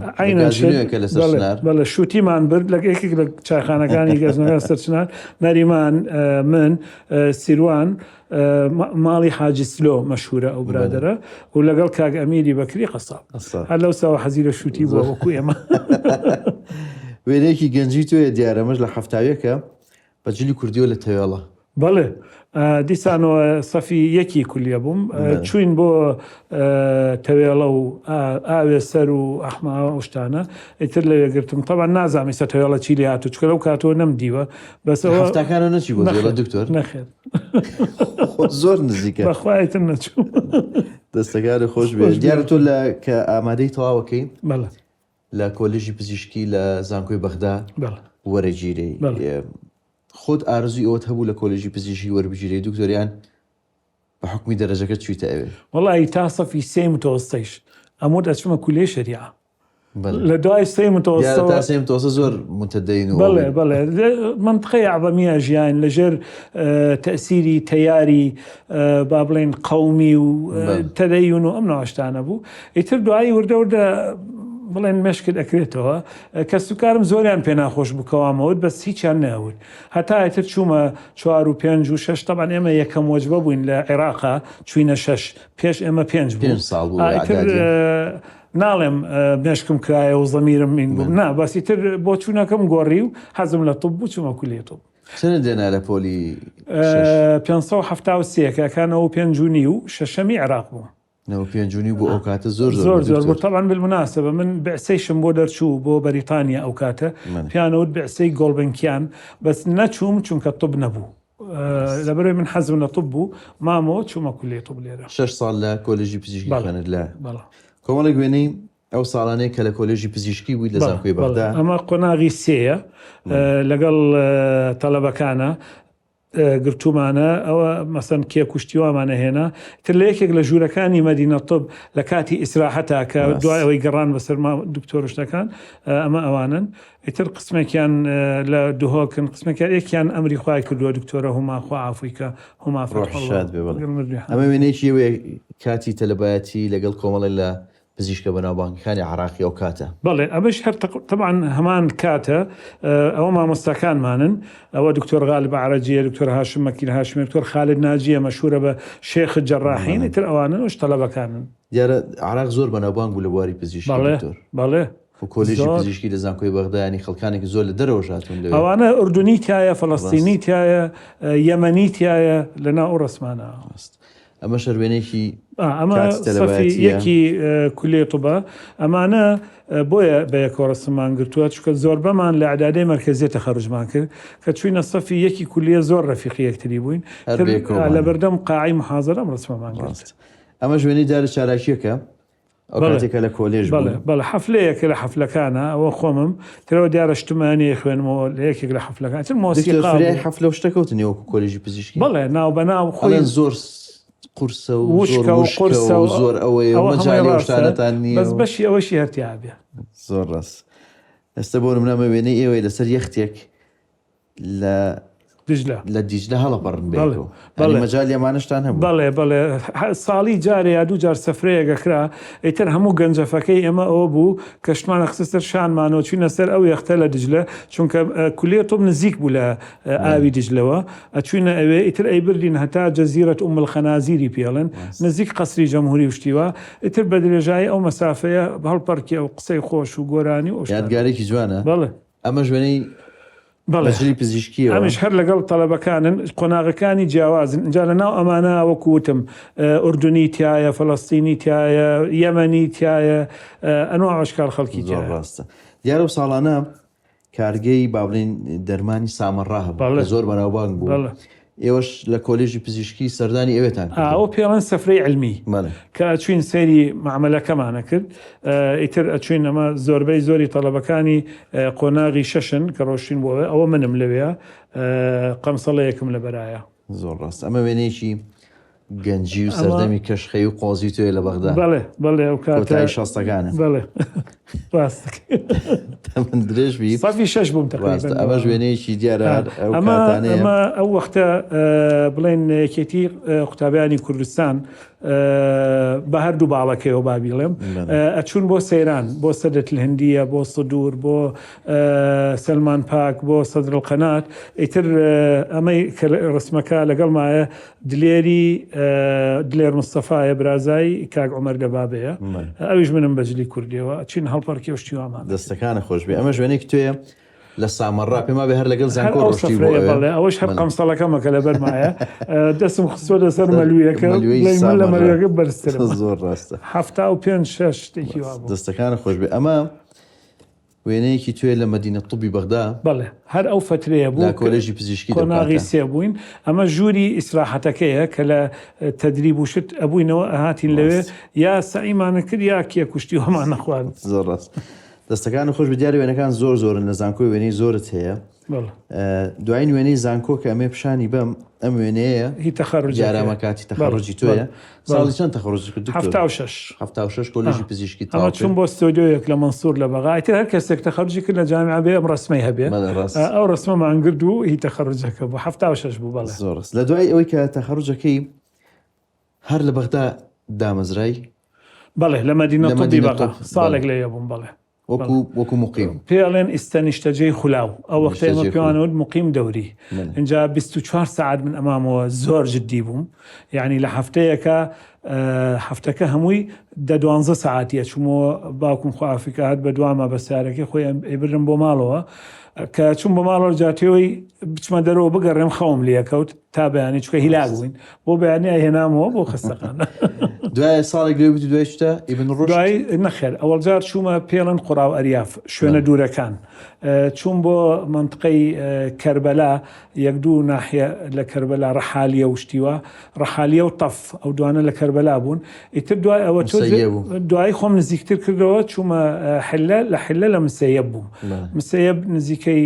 [SPEAKER 1] لە سەرچنار.
[SPEAKER 2] بەڵێ شوتیمان برد لە یەکێک لە چایخانەکانی گەزنەکە سەرچنار نەریمان من سیروان ماڵی حاجی سلۆ مەشهورە ئەو برادرە و لەگەڵ کاگ ئەمیری بەکری قەساب هەر لەو ساوە حەزی لە شوتی بووە وەکو ئێمە.
[SPEAKER 1] وێنەیەکی گەنجی تۆیە دیارەمەش لە هەفتاویەکە بەجلی کوردیۆ لە تەوێڵە.
[SPEAKER 2] بەڵێ دیسانەوە سەفی یەکی کولیە بووم چوین بۆ تەوێڵە و ئاوێ سەر و ئەحما شتانە ئیتر لەوێگرتم تەوان نازامی سە تەوێڵە چی لێ هاتو چکە لەو کاتۆ نەمدیوە بەسەوە
[SPEAKER 1] هەفتاکانە نەچی بۆ دکتۆر
[SPEAKER 2] نەخێت
[SPEAKER 1] زۆر نزیکە
[SPEAKER 2] بەخوایتم نەچوو.
[SPEAKER 1] دەستەکانی خۆش بێ. دیارە تۆ کە ئامادەی تەواوەکەی
[SPEAKER 2] بەڵێ
[SPEAKER 1] لە کۆلێژی پزیشکی لە زانکۆی بەغدا وەرەگیرەی خۆت ئارزوی ئەوت هەبوو لە کۆلێژی پزیشکی وەربگیرەی دکتۆریان بە حکمی دەرەجەکە چویتە ئەوێ؟
[SPEAKER 2] وەڵی تا سەفی سێ متەوەستەیش ئەمۆ دەچمە کولێ شەریعە لە دوای سێ
[SPEAKER 1] متەوەستە زۆر متەدەین و
[SPEAKER 2] بەڵێ منطقەی عەوەمیە ژیان لەژێر تەسیری تەیاری با بڵێن قەومی و تەدەیون و ئەم ناوەشتانە بوو. ئیتر دوایی وردە بڵێن مشکل ئەکرێتەوە کە سوکارم زۆریان پێ ناخۆش بکەوامەوت بەس هیچیان نەوت هەتا ئیتر چوومە 4 و 5 و 6 تەبان ئێمە یەکەم وەجبە بووین لە عێراقا چوینە 6 پێش ئێمە 5 ناڵێم مێشکم کرایە و زەمیرم این بوو نا بەسی تر بۆ چوونەکەم گۆڕی و حەزم لە توپ بوو چوومە کولێ توپ.
[SPEAKER 1] چەند دێنا لە پۆلی
[SPEAKER 2] 573 کەکانەوە 5 و شەشەمی عێراق بوو.
[SPEAKER 1] پێنجونی بۆ ئەو کاتە زۆر
[SPEAKER 2] بوو. طبعا بالمناسبە من بەعسەیشم بۆ دەرچوو بۆ بەریتانیا ئەو کاتە پیانەوت بەعسەی گۆڵبنکیان بەس نەچووم چونکە توپ نەبوو لەبەرەوەی من حەزم لە توپ بوو مامەوە چوومە کولێ توپ لێرە 6
[SPEAKER 1] ساڵ لە کۆلێژی پزیشکی خوێنت لە کۆمەڵێک وێنەی ئەو ساڵانەیە کە لە کۆلێژی پزیشکی بووی لە زانکۆی بەغدا.
[SPEAKER 2] ئەمە قۆناغی سێیە لەگەڵ تەلەبەکانە گرتومانە ئەوە مەسەن کێ کوشتیوامانە هێنا تر لە یەکێک لە ژوورەکانی مەدینە طب لە کاتی ئیسراحەتە کە دوای ئەوەی گەڕان بەسەرما دکتۆرشتەکان ئەمە ئەوانن ئیتر قسمێکیان لە دوهۆکن قسمێکیان یەکیان ئەمری خوای کردووە دکتۆرە هوماخوا ئافریکا هوما
[SPEAKER 1] ئەمە وێنەیەکی کاتی تەلەبایەتی لەگەڵ کۆمەڵی لە پزیشکە بەناوبانگەکانی عێراقی ئەو کاتە.
[SPEAKER 2] بەڵێ ئەمەش هەر طبعاً هەمان کاتە ئەوە مامۆستاکانمانن ئەوە دکتۆر غالب عەرەجیە دکتۆر هاشم مەکیل هاشمی دکتۆر خالد ناجیە مەشهورە بە شێخ جەڕاحین ئیتر ئەوانن وش تەلەبەکانن.
[SPEAKER 1] دیارە عێراق زۆر بەناوبانگ بوو لە بواری پزیشکی دکتۆر.
[SPEAKER 2] بەڵێ
[SPEAKER 1] کۆلێژی پزیشکی لە زانکۆی بەغدایانی خەڵکانێکی زۆر لە دەرەوە هاتوون لەوێ.
[SPEAKER 2] ئەوانە ئوردونی تایە فەڵەستینی تایە یەمەنی تایە لەناو ئەو ڕسمانە.
[SPEAKER 1] ئەمە شەروێنێکی
[SPEAKER 2] ئەمە سەفی یەکی کولێ طوبە ئەمانە بۆیە بە یەکۆڕستمان گرتووە چکە زۆر بەمان لە عدادەی مرکزیە تەخەڕوجمان کرد کە چوینە سەفی یەکی کولیە زۆر ڕەفیقی یەکتری بووین لە بەردەم قاعی محازەرە ڕسمەمان گرت.
[SPEAKER 1] ئەمە ژوێنی دارە چالاکیەکە ئەو کاتێکە لە کۆلێژ
[SPEAKER 2] بەڵێ حەفلەیەکە لە حەفلەکانە ئەوە خۆمم ترەوە دیارە شتمانی خوێنمەوە لە یەکێک لە حەفلەکان چ مۆسیقی
[SPEAKER 1] حەفلە و شتەکەوتنی وەکو کۆلێژی پزیشکی
[SPEAKER 2] بەڵێ ناو بەناو خۆی
[SPEAKER 1] زۆر قورسە و قورسە و زۆر ئەوەی مەجاڵیشتانەتان نیە
[SPEAKER 2] بەس بەشی ئەوەشی هەرتیابێ
[SPEAKER 1] زۆر ڕاست. ئێستا بۆ نمونەمە وێنەی ئێوەی لەسەر یەختێک لە دیجلە هەڵەپەڕن بێتەوە مەجال ئەمانشتان هەبوو.
[SPEAKER 2] بەڵێ ساڵی جارێ یا دوو جار سەفرەیەکەکرا ئیتر هەموو گەنجەفەکەی ئێمە ئەوە بوو کە شتمانە خستەر شانمانەوە چوینە سەر ئەو یەختە لە دجلە چونکە کولێ تۆم نزیک بوو لە ئاوی دجلەوە ئەچوینە ئەوێ ئیتر ئەیبردین هەتا جەزیرەت ئوم الخەنازیری پێڵن نزیک قەسری جەمهوری وشتیوە ئیتر بە درێژایی ئەو مەسافەیە هەڵپەرکی ئەو قسەی خۆش و گۆرانی و
[SPEAKER 1] یادگارێکی جوانە.
[SPEAKER 2] بەڵێ
[SPEAKER 1] ئەمە ژوێنەی بەژری پزیشکیەوە
[SPEAKER 2] ئەمیش هەر لەگەڵ تەڵەبەکانن قۆناغەکانی جیاوازن اینجا لە ناو ئەمانە وەکوتم ئوردونی تایە فەڵەستینی تایە یەمەنی تایە ئەنواع ئەشکال خەڵکی
[SPEAKER 1] زۆر ڕاستە. دیارە و ساڵانە کارگەی با بڵێن دەرمانی سامەڕا هەبوو زۆر بەناوبانگ بوو. ئێوەش لە کۆلێژی پزیشکی سەردانی ئەوێتان
[SPEAKER 2] ئەو پێڵەن سەفرەی علمی کە ئەچوین سەیری معاملەکەمانە کرد ئیتر ئەچوین ئەمە زۆربەی زۆری تەڵەبەکانی قۆناغی شەشن کە ڕۆشتین بۆ ئەوە منم لەوەیە قەمسەڵەیەکم لە بەرایە.
[SPEAKER 1] زۆر ڕاست. ئەمە وێنێکی گەنجی و سەردەمی کەشخەی و قۆزی توێ لە بەغدا.
[SPEAKER 2] بەڵێ ئەو کاتای
[SPEAKER 1] شەستەکانە
[SPEAKER 2] بەڵێ ڕاست
[SPEAKER 1] من درێژ بی
[SPEAKER 2] سەفی شەش بووم تقریبا.
[SPEAKER 1] ئەمە ژوێنەیەکی دیارە
[SPEAKER 2] ئەمە ئەو وەختە بڵێن یەکێتی قوتابیانی کوردستان بە هەردوو باڵەکەیەوە بابیڵێم ئەچوون بۆ سەیران بۆ سەدەت الهندیە بۆ سدور بۆ سلمان پاک بۆ سەدر القەنات ئیتر ئەمەی ڕسمەکە لەگەڵ مایە دلێر مستەفایە برازایی کاک عومەر دەبابەیە ئەویش منم بەجلی کوردیەوە چین هەڵپەرکی شتیوامان
[SPEAKER 1] دەستەکانە خۆش بێ. ئەمە ژوێنێک توێ لە سامەڕا پێما بێ هەر لەگەڵ زانکۆ ڕۆشتی بۆ
[SPEAKER 2] ئەوەش هەر قەمسەڵەکەمەکە لە بەرمایە دەستم خستۆ لەسەر مەلوویەکە لە مەلوویەکە بەرزتر
[SPEAKER 1] زۆر ڕاستە
[SPEAKER 2] 75 شتێکی وا
[SPEAKER 1] دەستەکانە خۆش بێ. ئەمە وێنەیەکی توێ لە مەدینە طوبی بەغدا
[SPEAKER 2] بەڵێ هەر ئەو فترەیە بوو
[SPEAKER 1] کۆلێژی پزیشکی
[SPEAKER 2] کۆناغی سێ بووین ئەمە ژووری ئیسراحەتەکەیە کە لە تەدریب و شت ئەبووینەوە هاتین لەوێ یا سەعیمانە کرد یا کێ کوشتی هەمان نەخوارد.
[SPEAKER 1] زۆر ڕاست. دەستەکان خۆش بە دیارە وێنەکان زۆرن لە زانکۆی وێنەی زۆرت هەیە. دوایین وێنەی زانکۆ کە ئەمێ پیشانی بەم ئەم وێنەیە
[SPEAKER 2] هی تەخەڕوج
[SPEAKER 1] جارامە کاتی تەخەڕوجی تۆیە ساڵی چەند تەخەڕوج کرد؟
[SPEAKER 2] 76
[SPEAKER 1] کۆلێژی پزیشکی
[SPEAKER 2] ئەمە چوون بۆ ستۆدیۆیەک لە منسوور لە بەغا ئیتر هەر کەسێک تەخەڕوجی کرد لە جامعە بێ ئەم ڕسمەی هەبێ ئەو ڕسمەمان کرد و هی تەخەڕوجەکە بوو 76 بوو. بەڵێ
[SPEAKER 1] زۆر ڕاست. لە دوای ئەوەی کە تەخەڕوجەکەی هەر لە بەغدا دامەزرای
[SPEAKER 2] بەڵێ لە مەدینە طوبی بەغا ساڵێک لێ بووم. بەڵێ
[SPEAKER 1] وەکو مقیم
[SPEAKER 2] پێڵێن ئیستەنیشتەجێی خولاو ئەو وەختەی ئەمە پێوانەوە مقیم دەوری اینجا 24 ساعت من ئەمامەوە زۆر جددی بووم یعنی لە هەفتەکە هەمووی 12 ساعتیە چوومەوە باوکم خوافیکات بە دوامە بە سارەکەی خۆی ئەیبرم بۆ ماڵەوە کە چوون بە ماڵەوە جاتیەوەی بچمە دەرەوە بگەڕێم خەوم لێکەوت تا بەیانی چکە هیلاک بووین بۆ بەیانی هێنامەوە بۆ خستەکان.
[SPEAKER 1] دوای ساڵێک لێ بووی دوای شتە ئیبن ڕۆژ
[SPEAKER 2] دوای نەخێر ئەوەڵ جار چوومە پێڵەن قوڕاو ئەریاف شوێنە دوورەکان چوون بۆ منطقەی کەربەلا یەک دوو ناحیە لە کەربەلا ڕەحالیە وشتیوە ڕەحالیە و تەف ئەو دوانە لە کەربەلا بوون ئیتر دوای ئەوە دوای خۆم نزیکتر کردەوە چوومە لە حلە لە مسەیەب بووم مسەیەب نزیکەی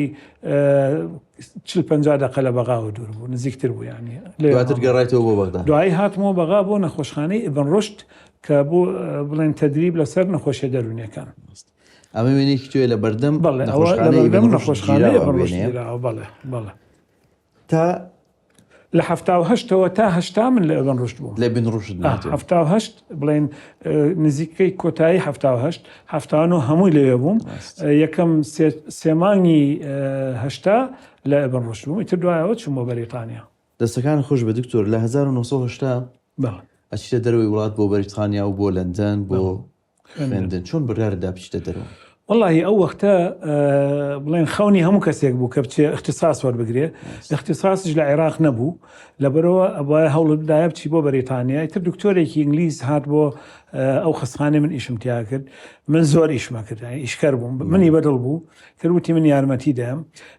[SPEAKER 2] 40-50 دقە لە بەغاوە دوور بوو نزیکتر بوو ینی
[SPEAKER 1] دواتر گەڕایتەوە بۆ بەغدا.
[SPEAKER 2] دوایی هاتمەوە بەغا بۆ نەخۆشخانەی ئیبن ڕشد کە بۆ بڵێن تەدریب لەسەر نەخۆشیە دەرونیەکان.
[SPEAKER 1] ئەمە وێنێکی توێ لە بەردەم
[SPEAKER 2] نەخۆشخانەی بەڵێ
[SPEAKER 1] تا
[SPEAKER 2] لە 78ەوە تا 80 من لە ئەبن ڕشت بوو
[SPEAKER 1] لە بن ڕشت
[SPEAKER 2] 78 بڵێن نزیکەی کۆتایی 79 هەمووی لەوێ بووم یەکەم سێمانی هەشتا لە ئەبن ڕشت بووم ئیتر دوایەوە چوون بۆ بەریتانیا.
[SPEAKER 1] دەستەکان خۆش بە دکتۆر لە 1970 ئەچیتە دەروی وڵات بۆ بەریتانیا و بۆ لەندەن بۆ خوێندن چۆن بڕیارەدا بچیتە دەرەوە؟
[SPEAKER 2] والله ئەو وەختە بڵێن خەونی هەموو کەسێک بوو کە بچێ اختصاص وەربگرێ. اختصاصش لە عێراق نەبوو، لەبەرەوە ئەوە هەوڵ بدایە بچی بۆ بەریتانیا. ئیتر دکتۆرێکی ئینگلیز هات بۆ ئەو خستخانەی من ئیشم تیا کرد. من زۆر ئیشمە کرد، ئیشکەر بووم، منی بەدڵ بوو، کردوتی من یارمەتی دەم.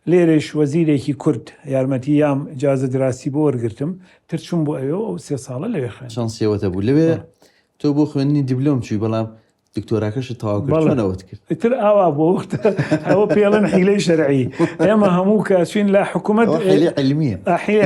[SPEAKER 2] لێرەش وەزیرێکی کورد یارمەتی یام ئیجازە دراسی بۆ وەرگرتم، تر چوون بۆ ئەوێ و 3 ساڵە لەوێ خوێن.
[SPEAKER 1] شانسیەوەتە بوو لەوێ تۆ بۆ خوێندنی دیبلۆم چووی، بەڵام دکتۆراکەش تەواو کردنەوەت کرد.
[SPEAKER 2] تر ئاوا بۆ وەختە ئەوە پێڵەن حیلەی شەرعی. ئێمە هەموو کەچین لە حکوومەت
[SPEAKER 1] علمیە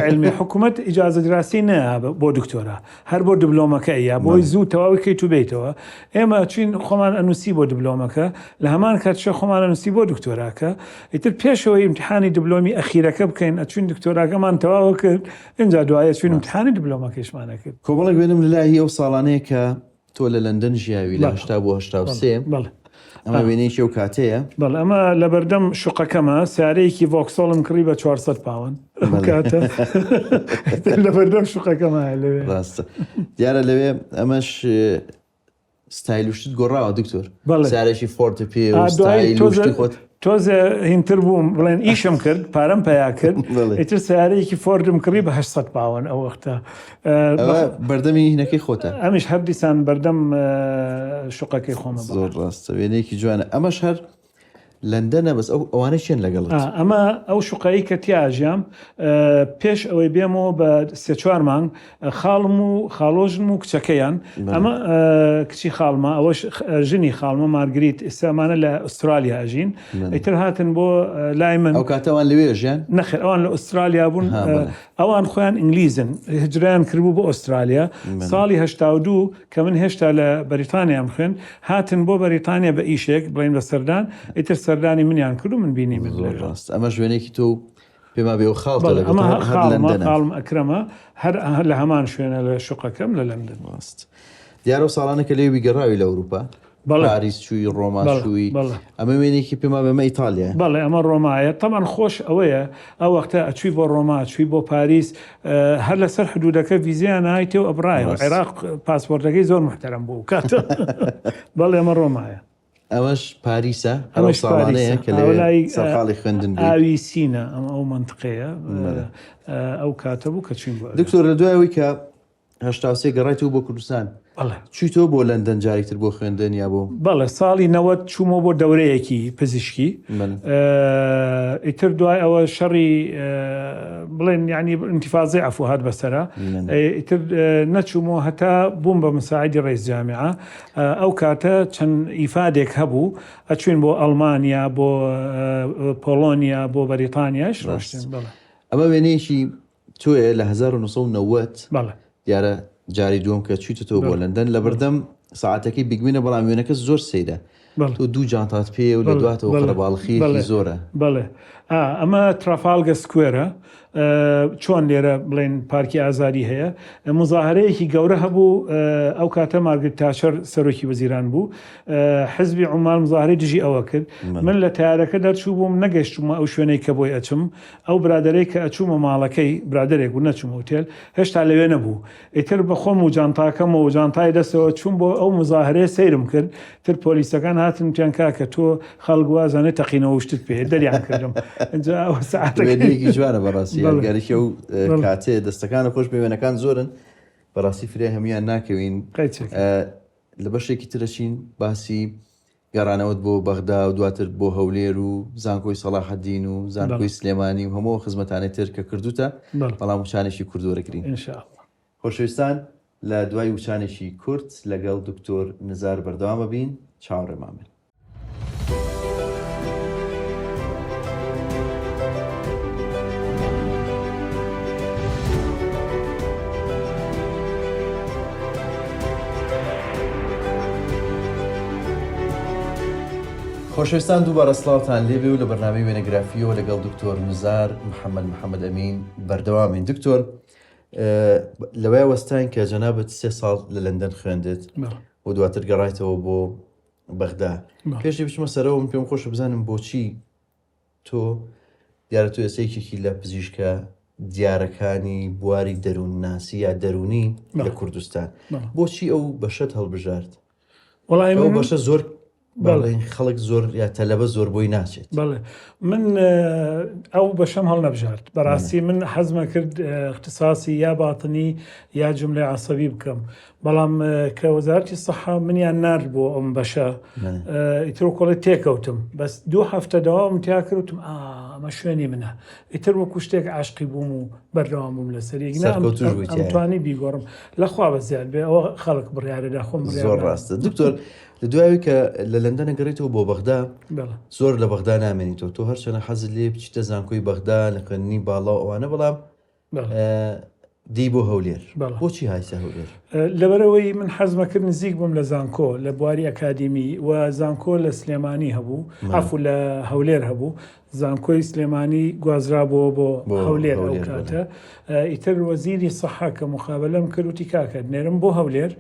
[SPEAKER 2] علمی حکوومەت ئیجازە دراسی نەیە بۆ دکتۆرا، هەر بۆ دیبلۆمەکەیە بۆی زوو تەواوی تو بیتەوە. ئێمە چین خۆمان ئەنووسی بۆ دیبلۆمەکە، لە هەمان کاتشە خۆمان ئەنووسی بۆ دکتۆراکە. ئیتر پێشەوەی امتحانی دیبلۆمی ئەخیرەکە بکەین ئەچوین دکتۆراکەمان تەواو کرد، اینجا دوایە چوین امتحانی دیبلۆمەکەشمانە کرد.
[SPEAKER 1] کۆمەڵێک وێنم لەلای ئەو ساڵانەیە کە تۆ لە لەندەن ژیاوی لە 80 بۆ 83 ئەمە وێنەیەکی ئەو کاتەیە.
[SPEAKER 2] بەڵ ئەمە لە بەردەم شوقەکەمە سیارەیەکی ڤۆکسۆڵم کڕی بە 400 پاوەند کاتە لە بەردەم شوقەکەمە لەوێ.
[SPEAKER 1] ڕاستە دیارە لەوێ ئەمەش ستایلوشت گۆڕاوە دکتۆر، سیارێکی فۆرتە پێ ستایلوشتی خۆت
[SPEAKER 2] تۆزە هینتر بووم بڵێن ئیشم کرد، پارەم پیا کرد، ئیتر سیارەیەکی فۆردم کڕی بە 800 پاوەند ئەو وەختە.
[SPEAKER 1] بەردەمی هینەکەی خۆتە.
[SPEAKER 2] ئەمیش هەر دیسان بەردەم شوقەکەی خۆمە.
[SPEAKER 1] زۆر ڕاستە، وێنەیەکی جوانە. ئەمەش هەر لەندەنە، بەس ئەوانە چێن لەگەڵت؟
[SPEAKER 2] ئەمە ئەو شوقایی کە تیاژیام پێش ئەوەی بێمەوە بە 3-4 مانگ خاڵم و خاڵۆژم و کچەکەیان. ئەمە کچی خاڵمە، ئەوەش ژنی خاڵمە مارگریت، ئێستامانە لە ئوسترالیا ئەژین. ئیتر هاتن بۆ لای من.
[SPEAKER 1] ئەو کاتەوان لەوێ ژیان؟
[SPEAKER 2] نەخێر، ئەوان لە ئوسترالیا بوون. ئەوان خۆیان ئینگلیزن، هجران کردبوو بۆ ئوسترالیا. ساڵی 82 کە من هێشتا لە بەریتانیام خوێن، هاتن بۆ بەریتانیا بە ئیشێک بڵین بە سەردان. ئیتر سەردانی منیان کرد و من بینی من
[SPEAKER 1] ڕاست. ئەمە شوێنێکی تۆ پێما بێ و خاڵتە لە
[SPEAKER 2] خاڵم ئەکرەمە هەر لە هەمان شوێنە لە شوقەکەم لە لەندەن.
[SPEAKER 1] ڕاست. دیارە و ساڵانە کە لێوی گەڕاوی لە ئەوروپا، پاریس چووی، ڕۆما چووی، ئەمە وێنێکی پێما بەمە ئیتالیا.
[SPEAKER 2] بەڵێ ئەمە ڕۆمایە. تەمان خۆش ئەوەیە ئەو وەختە ئەچووی بۆ ڕۆما، چووی بۆ پاریس، هەر لەسەر حدودەکە ڤیزیان هایتێ و ئەبرایەوە. عێراق پاسپۆرتەکەی زۆر محتەرەم بوو کاتە. بەڵێ ئەمە ڕۆمایە.
[SPEAKER 1] ئەوەش پاریسە، ئەو ساڵانەیە کە لەوێ سەرقاڵی خوێندن بوو.
[SPEAKER 2] ئاوی سینە ئەو منطقەیە ئەو کاتە بوو کە چوین بۆ.
[SPEAKER 1] دکتۆر لە دوایەوەی کە 83 گەڕایتەوە بۆ کوردستان، چوویتەوە بۆ لەندەن جارێکتر بۆ خوێندن یا بۆ؟
[SPEAKER 2] بەڵێ ساڵی 90 چوومەوە بۆ دەورەیەکی پزیشکی. ئیتر دوای ئەوە شەڕی بڵێن یعنی ئینتیفاضەی عەفو هات بەسەرا. ئیتر نەچوومەوە هەتا بووم بە مساعیدی ڕئیس جامعە. ئەو کاتە چەند ئیفادێک هەبوو، ئەچوین بۆ ئەڵمانیا، بۆ پۆڵۆنیا، بۆ بەریتانیاش ڕۆشتین.
[SPEAKER 1] ئەمە وێنەیەکی تۆیە لە 1990 دیارە جاری دووەم کە چوویتەوە بۆ لەندەن. لە بەردەم ساعتەکەی بیگمینە، بەڵام وێنەکە زۆر سەیرە. تۆ 2 جانتات پێ و لە دواتەوە قەرەباڵخیەکی زۆرە.
[SPEAKER 2] بەڵێ ئەمە ترافالگە سکوێرە، چۆن لێرە بڵێن پارکی ئازادی هەیە. مزاهرەیەکی گەورە هەبوو ئەو کاتە مارگرێت تاچەر سەرۆکی وەزیران بوو. حزبی عومال مزاهرەی دژی ئەوە کرد. من لە تیارەکە دەرچوو بووم، نەگەشتومە ئەو شوێنەی کە بۆی ئەچم. ئەو برادەرەی کە ئەچوومە ماڵەکەی برادێک بوو، نەچوومە ئوتێل، هێشتا لەوێ نەبوو. ئیتر بەخۆم و جانتاکەم و جانتای دەستەوە چوون بۆ ئەو مزاهرەیە سەیرم کرد. تر پۆلیسەکان هاتن وتیان کاکە تۆ خەڵگوازانێت تەقینەوە شتت پێ دەریان کردم. اینجا ئەو
[SPEAKER 1] ساعتێکی جوانە بەڕاستی یادگاریکە و کاتێ دەستەکانە خۆش بێوێنەکان زۆرن بەڕاستی فرێ هەمویان ناکەوین. لە بەشێکی ترەچین باسی گەڕانەوەت بۆ بەغدا و دواتر بۆ هەولێر و زانکۆی سەلاحەدین و زانکۆی سلێمانی و هەموو خزمەتانەی تر کە کردوتە، بەڵام وچانێکی کورد وەرەگرین. خۆشەویستان، لە دوای وچانێکی کورد لەگەڵ دکتۆر نزار بەردەوامە بین. چاوەڕێمان بن. خۆشەویستان، دووبارە سڵاوتان لێبێ و لە بەرنامەی وێنەگرافیەوە لەگەڵ دکتۆر نزار محەممەد ئەمین بەردەوامین. دکتۆر لەوەی وەستان کە جەنابەت 3 ساڵ لە لەندەن خوێندت و دواتر گەڕایتەوە بۆ بەغدا. پێشی بچمە سەرەوە، من پێم خۆشە بزانم بۆچی تۆ دیارە تۆ ئێسەیەکێکی لە پزیشکە دیارەکانی بواری دەروونناسی یا دەرونی لە کوردستان، بۆچی ئەو بەشەت هەڵبژارد؟
[SPEAKER 2] وەڵای
[SPEAKER 1] ئەو بەشە زۆر باڵێن خەڵک زۆر یا تەلەبە زۆر بۆی ناچێت.
[SPEAKER 2] بەڵێ من ئەو بەشەم هەڵ نەبژارد بەڕاستی من حەزمە کرد اختصاصی یا باتنی یا جملەی عەسەبی بکەم، بەڵام کە وەزارەتی سەحا منیان نارد بۆ ئەم بەشە ئیتر کۆڵی تێکەوتم، بەس 2 هەفتە دەوام تیا کردوتم ئەمە شوێنی منە، ئیتر وەکو شتێک عاشقی بووم و بەردەوام بووم لەسەری ئەمتوانی بیگۆڕم لەخوا بەزیاد بێ ئەوە خەڵک بڕیارەدا خۆم
[SPEAKER 1] زۆر ڕاستە. دکتۆر لە دوایەوە کە لە لەندەن گەڕێتەوە بۆ بەغدا زۆر لە بەغدا نامێنیتەوە، تۆ هەرچەنە حەزت لێ بچیتە زانکۆی بەغدا لە خوێندنی باڵا ئەوانە، بەڵام دی بۆ هەولێر. بۆچی هایسە هەولێر؟
[SPEAKER 2] لەبەرەوەی من حەزمەکرد نزیک بووم لە زانکۆ لە بواری ئەکادیمی و زانکۆ لە سلێمانی هەبوو، عەفو لە هەولێر هەبوو، زانکۆی سلێمانی گوازرابەوە بۆ هەولێر ئەو کاتە. ئیتر وەزیری سەحا کە مخابەلەم کردوتی کاکە نێرم بۆ هەولێر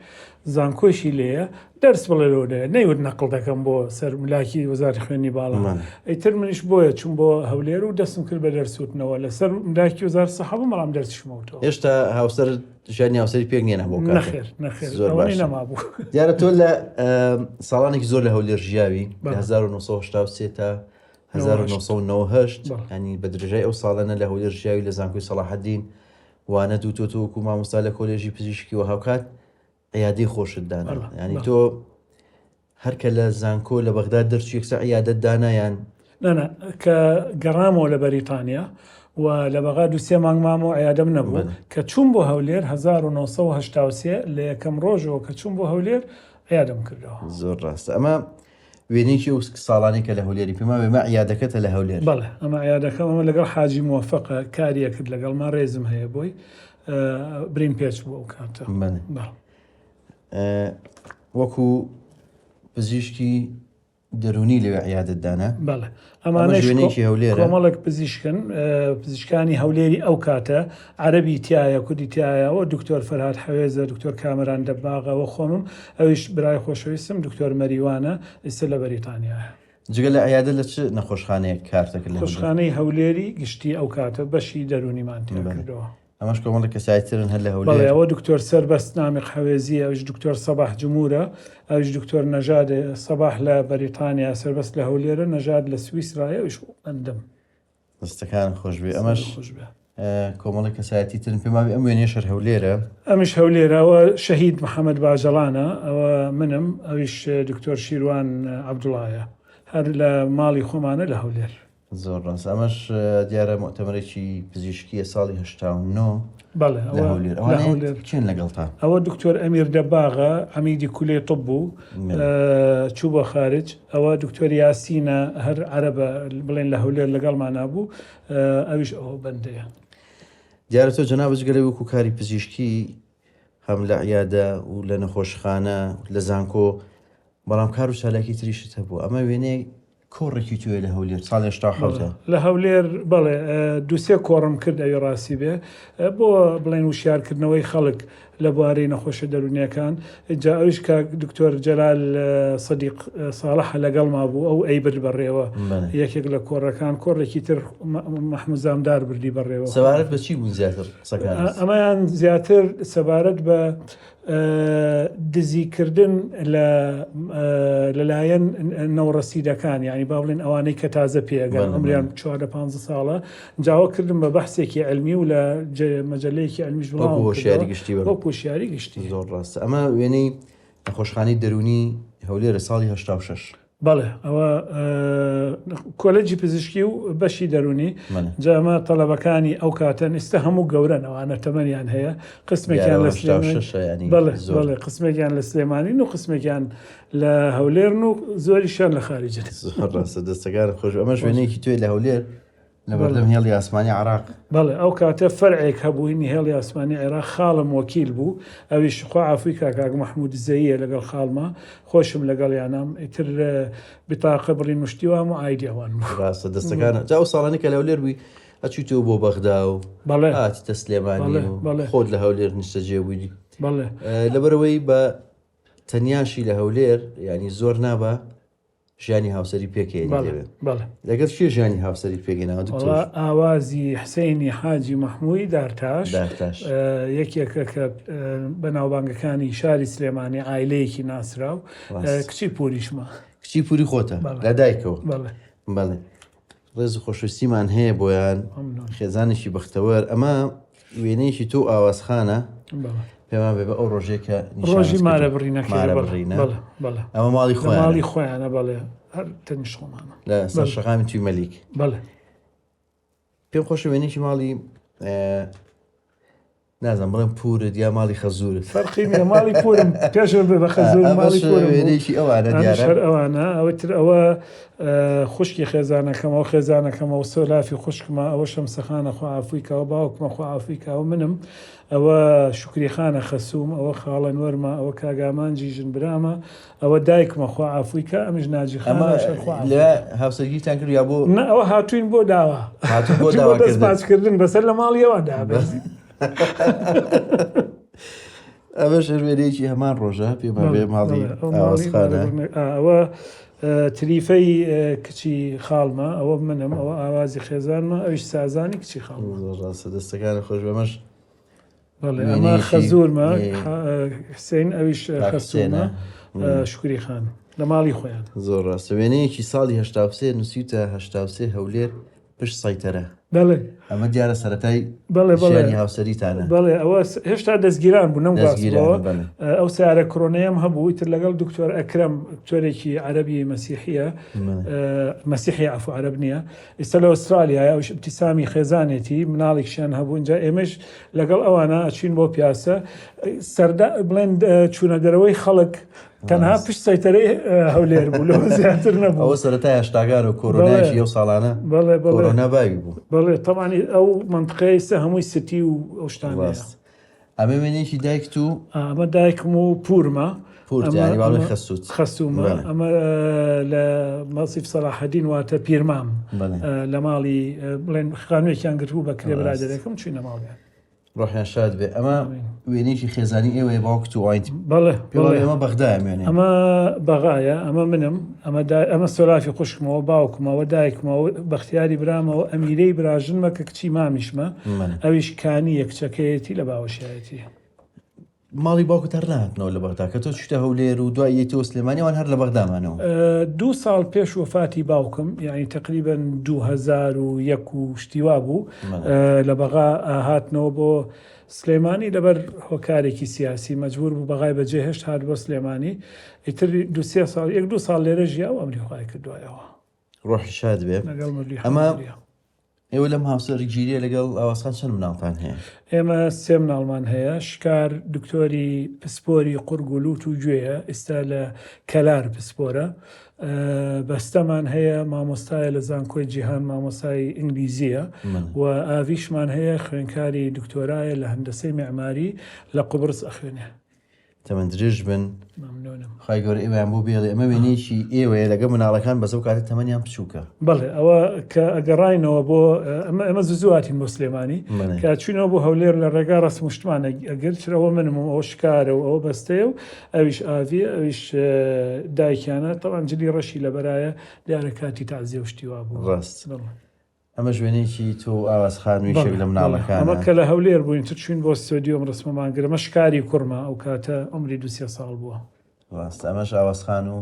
[SPEAKER 2] زانکۆشی لێیە دەرس بڵێ لەوەدە نەیوت نەقڵ دەکەم بۆ سەر ملاکی وەزارەتی خوێندنی باڵا. ئیتر منیش بۆیە چوون بۆ هەولێر و دەستم کرد بە دەرسوتنەوە لەسەر ملاکی وەزارەتی سەحا بوو، بەڵام دەرسیشمەوتەوە.
[SPEAKER 1] هێشتا هاوسەر ژانی هاوسەری پێک نێنە بۆ کار؟
[SPEAKER 2] نەخێر ئەوەی نەمابوو.
[SPEAKER 1] دیارە تۆ لە ساڵانێکی زۆر لە هەولێر ژیاوی 1983 تا 1998 ینی بە درێژای ئەو ساڵانە لە هەولێر ژیاوی لە زانکۆی سەلاحەدین وانە دوو تۆ وەکو مامۆستا لە کۆلێژی پزیشکی و هاوکات عیادەی خۆشت دانا، ینی تۆ هەرکە لە زانکۆ لە بەغدا دەرچی یەکسە عیادەت دانایان؟
[SPEAKER 2] نەنا کە گەڕامەوە لە بەریتانیا و لە بەغا 2-3 مانگ مامەوە عیادەم نەبوو، کە چوون بۆ هەولێر 1983 لە یەکەم ڕۆژەوە کە چوون بۆ هەولێر عیادەم کردەوە.
[SPEAKER 1] زۆر ڕاستە. ئەمە وێنێکی و ساڵانی کە لە هەولێری پێما بێمە عیادەکەتە لە هەولێر؟
[SPEAKER 2] بەڵێ ئەمە عیادەکەم ئەمە لەگەڵ حاجی موفەقە کاریە کرد لەگەڵمان ڕێزم هەیە بۆی برین پێچ بوو ئەو کاتە.
[SPEAKER 1] وەکو پزیشکی دەرونی لەوێ عیادەت دانا؟
[SPEAKER 2] بەڵێ ئەمانە
[SPEAKER 1] ژوێنێکی هەولێرە،
[SPEAKER 2] کۆمەڵێک پزیشکانی هەولێری ئەو کاتە عەرەبی تایە کوردی تایەوە، دکتۆر فەرهاد حەوێزە، دکتۆر کامران دەباغەوە خۆمم، ئەویش برای خۆشەویستم دکتۆر مەریوانە ئێستا لە بەریتانیایە.
[SPEAKER 1] جگە لە عیادە لە چ نەخۆشخانەیەک کارتەکرد؟ لە
[SPEAKER 2] خۆشخانەی هەولێری گشتی ئەو کاتە بەشی دەرونیمان تێکردەوە.
[SPEAKER 1] ئەمەش کۆمەڵێک کەساییترن هەر لە هەولێر؟
[SPEAKER 2] ئەوە دکتۆر سەربەست نامی حەوێزی، ئەوش دکتۆر سەباح جمهورە، ئەوش دکتۆر نەژاد سەباح لە بەریتانیا، سەربەست لە هەولێرە، نەژاد لە سویسرایە، ئەوش ئەندەم.
[SPEAKER 1] دەستەکان خۆش بێ. ئەمەش کۆمەڵێک کەسایەتیترن پێما بێ. ئەم وێنێشەر هەولێرە؟
[SPEAKER 2] ئەمیش هەولێرە، ئەوە شەهید محەممەد باجەڵانە، ئەوە منم، ئەویش دکتۆر شیروان عەبدوڵایە، هەر لە ماڵی خۆمانە لە هەولێر.
[SPEAKER 1] زۆر ڕاست. ئەمەش دیارە مؤتەمەرێکی پزیشکیە ساڵی 89
[SPEAKER 2] بەڵێ
[SPEAKER 1] لە هەولێر. چێن لەگەڵتا؟
[SPEAKER 2] ئەوە دکتۆر ئەمیر دەباغە عەمیدی کولێ طب بوو، چوو بە خارج. ئەوە دکتۆر یاسینە هەر عەرەبە بڵێن لە هەولێر لەگەڵمان نابوو، ئەویش ئەوە بەندەیە.
[SPEAKER 1] دیارە تۆ جەنابەت گەلێ وەکو کاری پزیشکی هەم لە عیادە و لە نەخۆشخانە لە زانکۆ، بەڵام کار و چالاکی تریشت هەبوو. ئەمە وێنێ کۆڕێکی توێ لە هەولێر ساڵی 87
[SPEAKER 2] لە هەولێر؟ بەڵێ 2-3 کۆڕم کرد ئەوی ڕاستی بێ بۆ بڵێن وشیارکردنەوەی خەڵک لە بوارەی نەخۆشە دەرونیەکان. جا ئەوش کە دکتۆر جەلال سەدیق ساڵح لەگەڵما بوو، ئەو ئەیبرد بەڕێوە یەکێک لە کۆڕەکان، کۆڕێکی تر مەحموود زامدار بردی بەڕێوە.
[SPEAKER 1] سەبارەت بە چی بوون زیاتر قسەکان؟
[SPEAKER 2] ئەمەیان زیاتر سەبارەت بە دزیکردن لەلایەن نەوڕەسیدەکان، یعنی با بڵێن ئەوانەی کە تازە پێگەن ئەمریان 4-5 ساڵە جاواکردن بە بەحسێکی علمی و لە مەجەلەیەکی علمیش
[SPEAKER 1] هۆشیاری گشتی. زۆر ڕاستە. ئەمە وێنەی نەخۆشخانەی دەرونی هەولێرە ساڵی 86.
[SPEAKER 2] بەڵێ ئەوە کۆلێجی پزیشکی و بەشی دەرونی. جامە تەڵەبەکانی ئەو کاتەن ئێستا هەموو گەورەن، ئەوانە تەمەنیان هەیە، قسمێکیان لە بەڵێ قسمێکیان لە سلێمانین و قسمێکیان لە هەولێرن و زۆریشان لە خارجن.
[SPEAKER 1] ڕاستە دەستەکان خۆش. ئەمە شوێنێکی توێ لە هەولێر لەبەردەم هێڵی ئاسمانی عێراق؟
[SPEAKER 2] بەڵێ ئەو کاتە فەرعێک هەبووینی هێڵی ئاسمانی عێراق، خاڵم وەکیل بوو، ئەویش خوا عەفوی کاک محمود زەییە لەگەڵ خاڵما، خۆشم لەگەڵ یانام، ئیتر بتاقە بڕین مشتیوام و ئایدیاوان بوو.
[SPEAKER 1] ڕاستە دەستەکان. جا ئەو ساڵانی کە لە هەولێر بووی ئەچیتەوە بۆ بەغدا و ئاچیتە سلێمانی و خۆت لە هەولێر نیشتەجێ بوویدی؟ لەبەرەوەی بە تەنیاشی لە هەولێر ینی زۆر نابە ژیانی هاوسەری پێکێنی دەبێت
[SPEAKER 2] بەڵێ
[SPEAKER 1] لەگەر چێ ژیانی هاوسەری پێگەیناوە دکتۆر؟
[SPEAKER 2] ئاوازی حسێنی حاجی مەحمووی دارتاش یەکێکە کە بەناوبانگەکانی شاری سلێمانی ئایلەیەکی ناسراو کچی پوریشمە
[SPEAKER 1] کچی پوری خۆتە لە دایکەوە بەڵێ ڕێز و خۆشویستیمان هەیە بۆیان خێزانێکی بەختەوەر ئەمە وێنەیەکی تۆ ئاوازخانە پێمان بێ بە ئەو ڕۆژێکە
[SPEAKER 2] ڕۆژی مارە بڕینەکە
[SPEAKER 1] ئەمە ماڵی
[SPEAKER 2] خۆیانە بەڵێ هەر تەنیش خۆمانە
[SPEAKER 1] لە سەر شەقامی توی مەلیک
[SPEAKER 2] بەڵێ
[SPEAKER 1] پێم خۆشە وێنێکی ماڵی نازم بڵێم پورت یا ماڵی خەزورت
[SPEAKER 2] فەرقی نییە ماڵی پورم پێشە بێ بە خەزور ماڵی
[SPEAKER 1] وێنێکی ئەوانە دیارە
[SPEAKER 2] ئەوانە ئەوەتر ئەوە خوشکی خێزانەکەمەوە خێزانەکەمەوە سۆلافی خوشکمە ئەوە شەمسەخانە خوا ئافریکاوە باوکمە خوا ئافریکاوە منم ئەوە شکریخانە خەسووم ئەوە خاڵە نوەرمە ئەوە کاگامانجی ژن برامە ئەوە دایکمە خوا ئافریکا ئەمیش ناجی
[SPEAKER 1] لە هاوسەرگیتان کرد یا بۆ
[SPEAKER 2] ئەوە هاتوین بۆ داوا دەستپاچکردن بەسەر لە ماڵیەوە دابێزی
[SPEAKER 1] ئەوە شەروێنێکی هەمان ڕۆژە پێما بێ ماڵی ئاوازخانە
[SPEAKER 2] ئەوە تریفەی کچی خاڵمە ئەوە منم ئەوە ئاوازی خێزانمە ئەویش سازانی کچی خاڵ
[SPEAKER 1] ڕاستە دەستەکانی خۆش بەمەش
[SPEAKER 2] ئەمە خەزورمە حسێن ئەویش خەسوونە شکری خان لە ماڵی خۆیان
[SPEAKER 1] زۆر ڕاستە وێنەیەکی ساڵی هەشتا نووسیتە هەشتا هەولێر پشت سایتەرە ئەمە دیارە سەرەتای ژیانی هاوسەریتانە
[SPEAKER 2] بەڵێ ئەوە هێشتا دەستگیران بوو نەمگوازەوە ئەو سیارە کۆرۆنەیەم هەبوو تر لەگەڵ دکتۆر ئەکرەم دکتۆرێکی عەرەبی مەسیحیە مەسیحی عەفو عەرەب نییە ئێستا لە ئوسترالیایە ئەوش ابتیسامی خێزانێتی مناڵێکیان هەبوو اینجا ئێمەش لەگەڵ ئەوانە ئەچین بۆ پیاسە سەردا بڵێن چوونە دەرەوەی خەڵک تەنها پشت سایتەرەی هەولێر بوو لەوە زیاتر نەبوو
[SPEAKER 1] ئەوە سەرەتای هەشتاگار و کۆرۆنایشی ئەو ساڵانە کۆرۆنا باوی بوو
[SPEAKER 2] بەڵێ تەمانی ئەو منطقەی سە هەمووی ستی و ئەو شتانە
[SPEAKER 1] ئەمە وێنێکی دایکت و
[SPEAKER 2] ئەمە دایکم و پورمە خەسوومە ئەمە لە مەسیف سەلاحەدین واتە پیرمام لە ماڵی بڵێن خانوویەکیان گرتبوو بە کرێ برادەرێکم چوینە ماڵیان
[SPEAKER 1] ڕۆحیان شاد بێ ئەمە وێنێکی خێزانی ئێوەیە باوکت و ئاینت
[SPEAKER 2] بەڵێ
[SPEAKER 1] ئەمە بەغدایە وێنێ
[SPEAKER 2] ئەمە بەغایە ئەمە منم ئەمە سۆلافی خوشکمەوە باوکمەوە دایکمەوە بەختیاری برامەوە ئەمیرەی براژنمە کە کچی مامیشمە ئەویش کانی یەکچەکەیەتی لە باوەشایەتی
[SPEAKER 1] ماڵی باوکت هەر نهاتنەوە لە بەغدا کە تۆ چتە هەولێر و دوای یەتەوە سلێمانیەوان هەر لە بەغدامانەوە
[SPEAKER 2] 2 ساڵ پێش وفاتی باوکم یعنی تقریبا 2001 و شتیوا بوو لە بەغا هاتنەوە بۆ سلێمانی لەبەر هۆکارێکی سیاسی مەجبور بوو بەغای بەجێهێشت هات بۆ سلێمانی ئیتر 2 ساڵ لێرە ژیا و ئەمریخای کردوایەوە
[SPEAKER 1] ڕۆحی شاد بێ ئەمە ئێوە لەم هاوسەر گیریە لەگەڵ ئاوازخان چەند مناڵتان هەیە؟
[SPEAKER 2] ئێمە 3 مناڵمان هەیە شکار دکتۆری پسپۆری قورگ و لووت و گوێیە ئێستا لە کەلار پسپۆرە بەستەمان هەیە مامۆستایە لە زانکۆی جیهان مامۆستای ئینگلیزیە و ئاویشمان هەیە خوێنکاری دکتۆرایە لە هەندسەی معماری لە قوبرس ئەخوێنێ
[SPEAKER 1] تەمەند درێژ بن خی گەورە ئێوەیان بۆ بێڵێ ئەمە وێنێکی ئێوەیە لەگە مناڵەکان بەزەو کاتێک تەمەنیان بچووکە
[SPEAKER 2] بەڵێ ئەوە کە ئەگەڕاینەوە بۆ ئەمە زوواتین بۆ سلێمانی کە چوینەوە بۆ هەولێر لە ڕێگا ڕست مشتمانە ئەگەر چرەوە منم ئەوە شکارە و ئەوە بەستەیە و ئەویش ئاویە ئەویش دایکیانە تەوان جلی ڕەشی لە بەرایە دیارە کاتی تازیە و شتیوا بوو
[SPEAKER 1] ڕاست ئەمە ژوێنێکی تۆ ئاوازخانویشێک لە مناڵەکان
[SPEAKER 2] ئەمە کە لە هەولێر بووین تر چوین بۆ سۆدیۆم ڕسمەمان گرە مە شکاری کوڕمە ئەو کاتە ئەمری 2 ساڵ بووە
[SPEAKER 1] ڕاست ئەمەش ئاوازخان و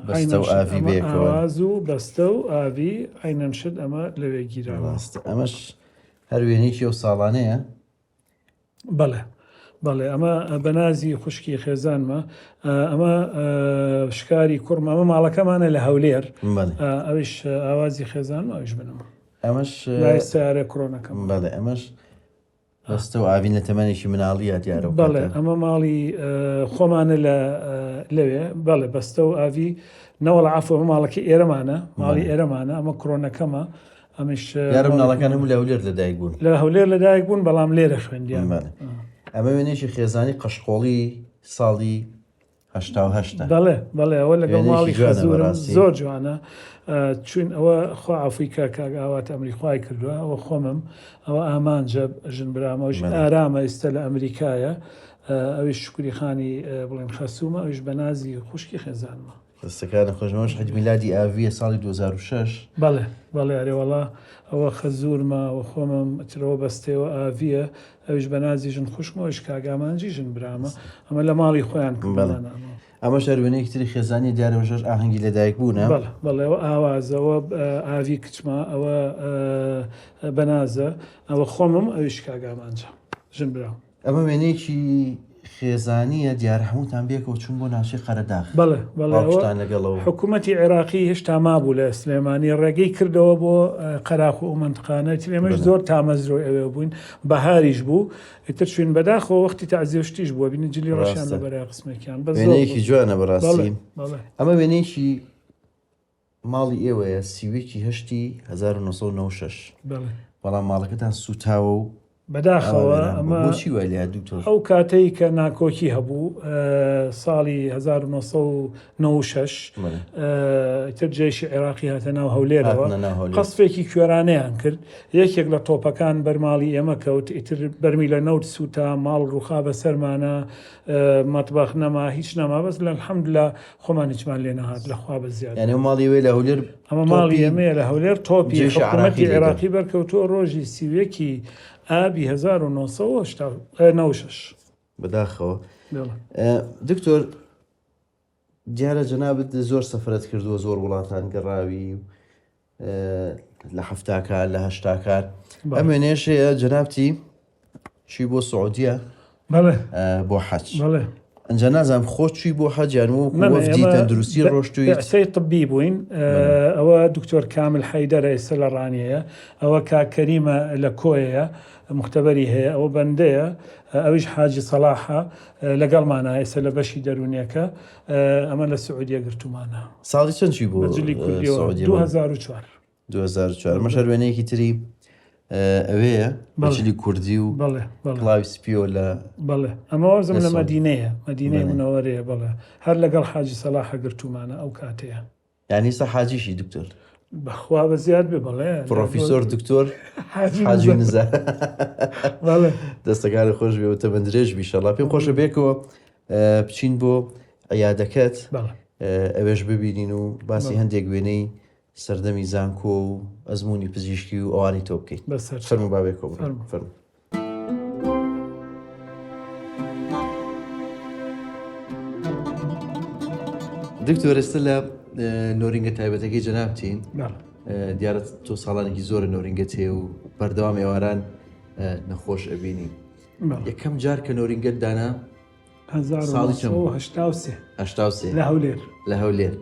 [SPEAKER 1] بەستە و ئاوی بێکەوە
[SPEAKER 2] ئاواز و بەستە و ئاوی عینەمشت ئەمە لەوێ گیرا
[SPEAKER 1] ڕاست ئەمەش هەر وێنێکی ئەو ساڵانەیە
[SPEAKER 2] بەڵێ ئەمە بەنازی خوشکی خێزانمە ئەمە شکاری کوڕمە ئەمە ماڵەکەمانە لە هەولێر ئەویش ئاوازی خێزان ئەویش بنم
[SPEAKER 1] ئەمەش
[SPEAKER 2] سیارە کڕۆنەکەم
[SPEAKER 1] بەڵێ ئەمەش بەستە و ئاوین لە تەمەنێکی مناڵیە دیارە
[SPEAKER 2] بەڵێ ئەمە ماڵی خۆمانە لەوێ بەڵێ بەستە و ئاوی نەوەڵ عفو ماڵەکە ئێرەمانە ماڵی ئێرەمانە ئەمە کڕۆنەکەمە ئەمش
[SPEAKER 1] یارە مناڵەکان هەموو لە هەولێر لەدایک بوون
[SPEAKER 2] لە هەولێر لەدایک بوون بەڵام لێرە خوێندیان
[SPEAKER 1] ئەمە وێنێکی خێزانی قەشقۆڵی ساڵی هەشتا
[SPEAKER 2] بەڵێ ئەوە لەگەڵ ماڵی خەزورم زۆر جوانە چون ئەوە خوا ئافریکا کاگاوات ئەمریخای کردووە ئەوە خۆمم ئەوە ئامانجە ژن برامەوەش ئارامە ئێستا لە ئەمریکایە ئەویش شکری خانی بڵێن خەسوومە ئەویش بە نازی خوشکی خێزانمە
[SPEAKER 1] دەستەکانە خۆشمەش حەج میلادی ئاڤیە ساڵی 2006
[SPEAKER 2] بەڵێ بەڵێ ئەرێوەڵا ئەوە خەزورمە و خۆمم ئەترەوە بەستەوە ئاڤیە ئەوش بە نازیژن خوشمەوەش کاگامانجیژن برامە ئەمە لە ماڵی خۆیان
[SPEAKER 1] ئەمە شەروێنەیەکی تری خێزانی دیارەوەژەش ئاهەنگی لەدایک بوونە
[SPEAKER 2] بەڵێەوە ئاوازەوە ئاوی کچمە ئەوە بەنازە ئەوە خۆمم ئەوش کاگامانجە ژن براوە
[SPEAKER 1] ئەمە وێنەیەکی خێزانیە دیار هەمووتان بێکەوە چون بۆ ناوچەی قەرەداغ
[SPEAKER 2] بەڵێ
[SPEAKER 1] باوکتان لەگەڵەوە
[SPEAKER 2] حکوومەتی عێراقی هێشتا مابوو لە سلێمانی ڕێگەی کردەوە بۆ قەراخ و منتقانە لێمەش زۆر تامەزرۆی ئەوێ بووین بەهاریش بوو ئیتر شوێن بەداخەوە وەختی تەعزیێشتیش بووە بینە جلی ڕەشیان لە بەرای قسمێکیان
[SPEAKER 1] وێنەیەکی جوانە بەڕاستی ئەمە وێنەیەکی ماڵی ئێوەیە سیوێکی هەشتی 1996 بەڵام ماڵەکەتان سوتاوە و
[SPEAKER 2] بەداخەوە ئەمە ئەو کاتەی کە ناکۆکی هەبوو ساڵی 1996 تر جێشی عێراقی هاتە ناو هەولێرەوە قەسفێکی کوێرانەیان کرد یەکێک لە تۆپەکان بەرماڵی ئێمە کەوت ئیتر بەرمی لە نەوت سوتا ماڵ ڕووخا بە سەرمانە مەتبەخ نەما هیچ نەما بەس لە الحەمدوللا خۆمان هیچمان لێ نەهات لەخوا بە زیاد
[SPEAKER 1] ماڵی وێ لە هەولێر
[SPEAKER 2] ئەمە ماڵی ئێمەیە لە هەولێر تۆپی حکوومەتی عێراقی بەرکەوتووە ڕۆژی سیوێکی ئابی 1996
[SPEAKER 1] بەداخەوە دکتۆر دیارە جەنابەت زۆر سەفرەت کردووە زۆر وڵاتان گەڕاوی لە هەفتاکار لە هەشتاکار ئەم وێنەیەشەیە جەنابتی چی بۆ سعودیە بۆ حەج ئەنجا نازانم خۆ چووی بۆ حەجیان و وەفدی تەندروستی ڕۆشتووی
[SPEAKER 2] قسەی طبی بووین ئەوە دکتۆر کامل حەیدەرە ئێستا لە ڕانیەیە ئەوە کاکەریمە لە کۆیەیە مختبەری هەیە ئەوە بەندەیە ئەویش حاجی سەلاحە لەگەڵمانە ئێستا لە بەشی دەرونیەکە ئەمە لە سعودیە گرتومانە
[SPEAKER 1] ساڵی چەند چی بۆ 2004 مەشەر وێنەیەکی تری ئەوەیە بەچلی کوردی و کڵاوی سپیۆ لە
[SPEAKER 2] بەڵێ ئەمە وەرزم لە مەدینەیە مەدینەی منەوەرەیە بەڵێ هەر لەگەڵ حاجی سەلاحە گرتومانە ئەو کاتەیە
[SPEAKER 1] یعنی سە حاجیشی دکتۆر
[SPEAKER 2] بەخوا بە زیاد بێ بەڵێ
[SPEAKER 1] پرۆفیسۆر دکتۆر حاجی نزار دەستەکانی خۆش بێ و تەبەندرێژ بیشەڵا پێم خۆشە بێکەوە بچین بۆ عیادەکەت ئەوێش ببینین و باسی هەندێک وێنەی سەردەمی زانکۆ و ئەزمموی پزیشکی و ئەوانی تۆ بکەیت فەرموو بابێکەوە فەرموو دکتۆر ئێستا لە نۆرینگە تایبەتەکەی جەنابتین دیارە تۆ ساڵانێکی زۆرە نۆرینگەت هەیە و بەردەوام ئێواران نەخۆش ئەبینی یەکەم جار کە نۆرینگەت دانا
[SPEAKER 2] ساڵی 1983
[SPEAKER 1] لە هەولێر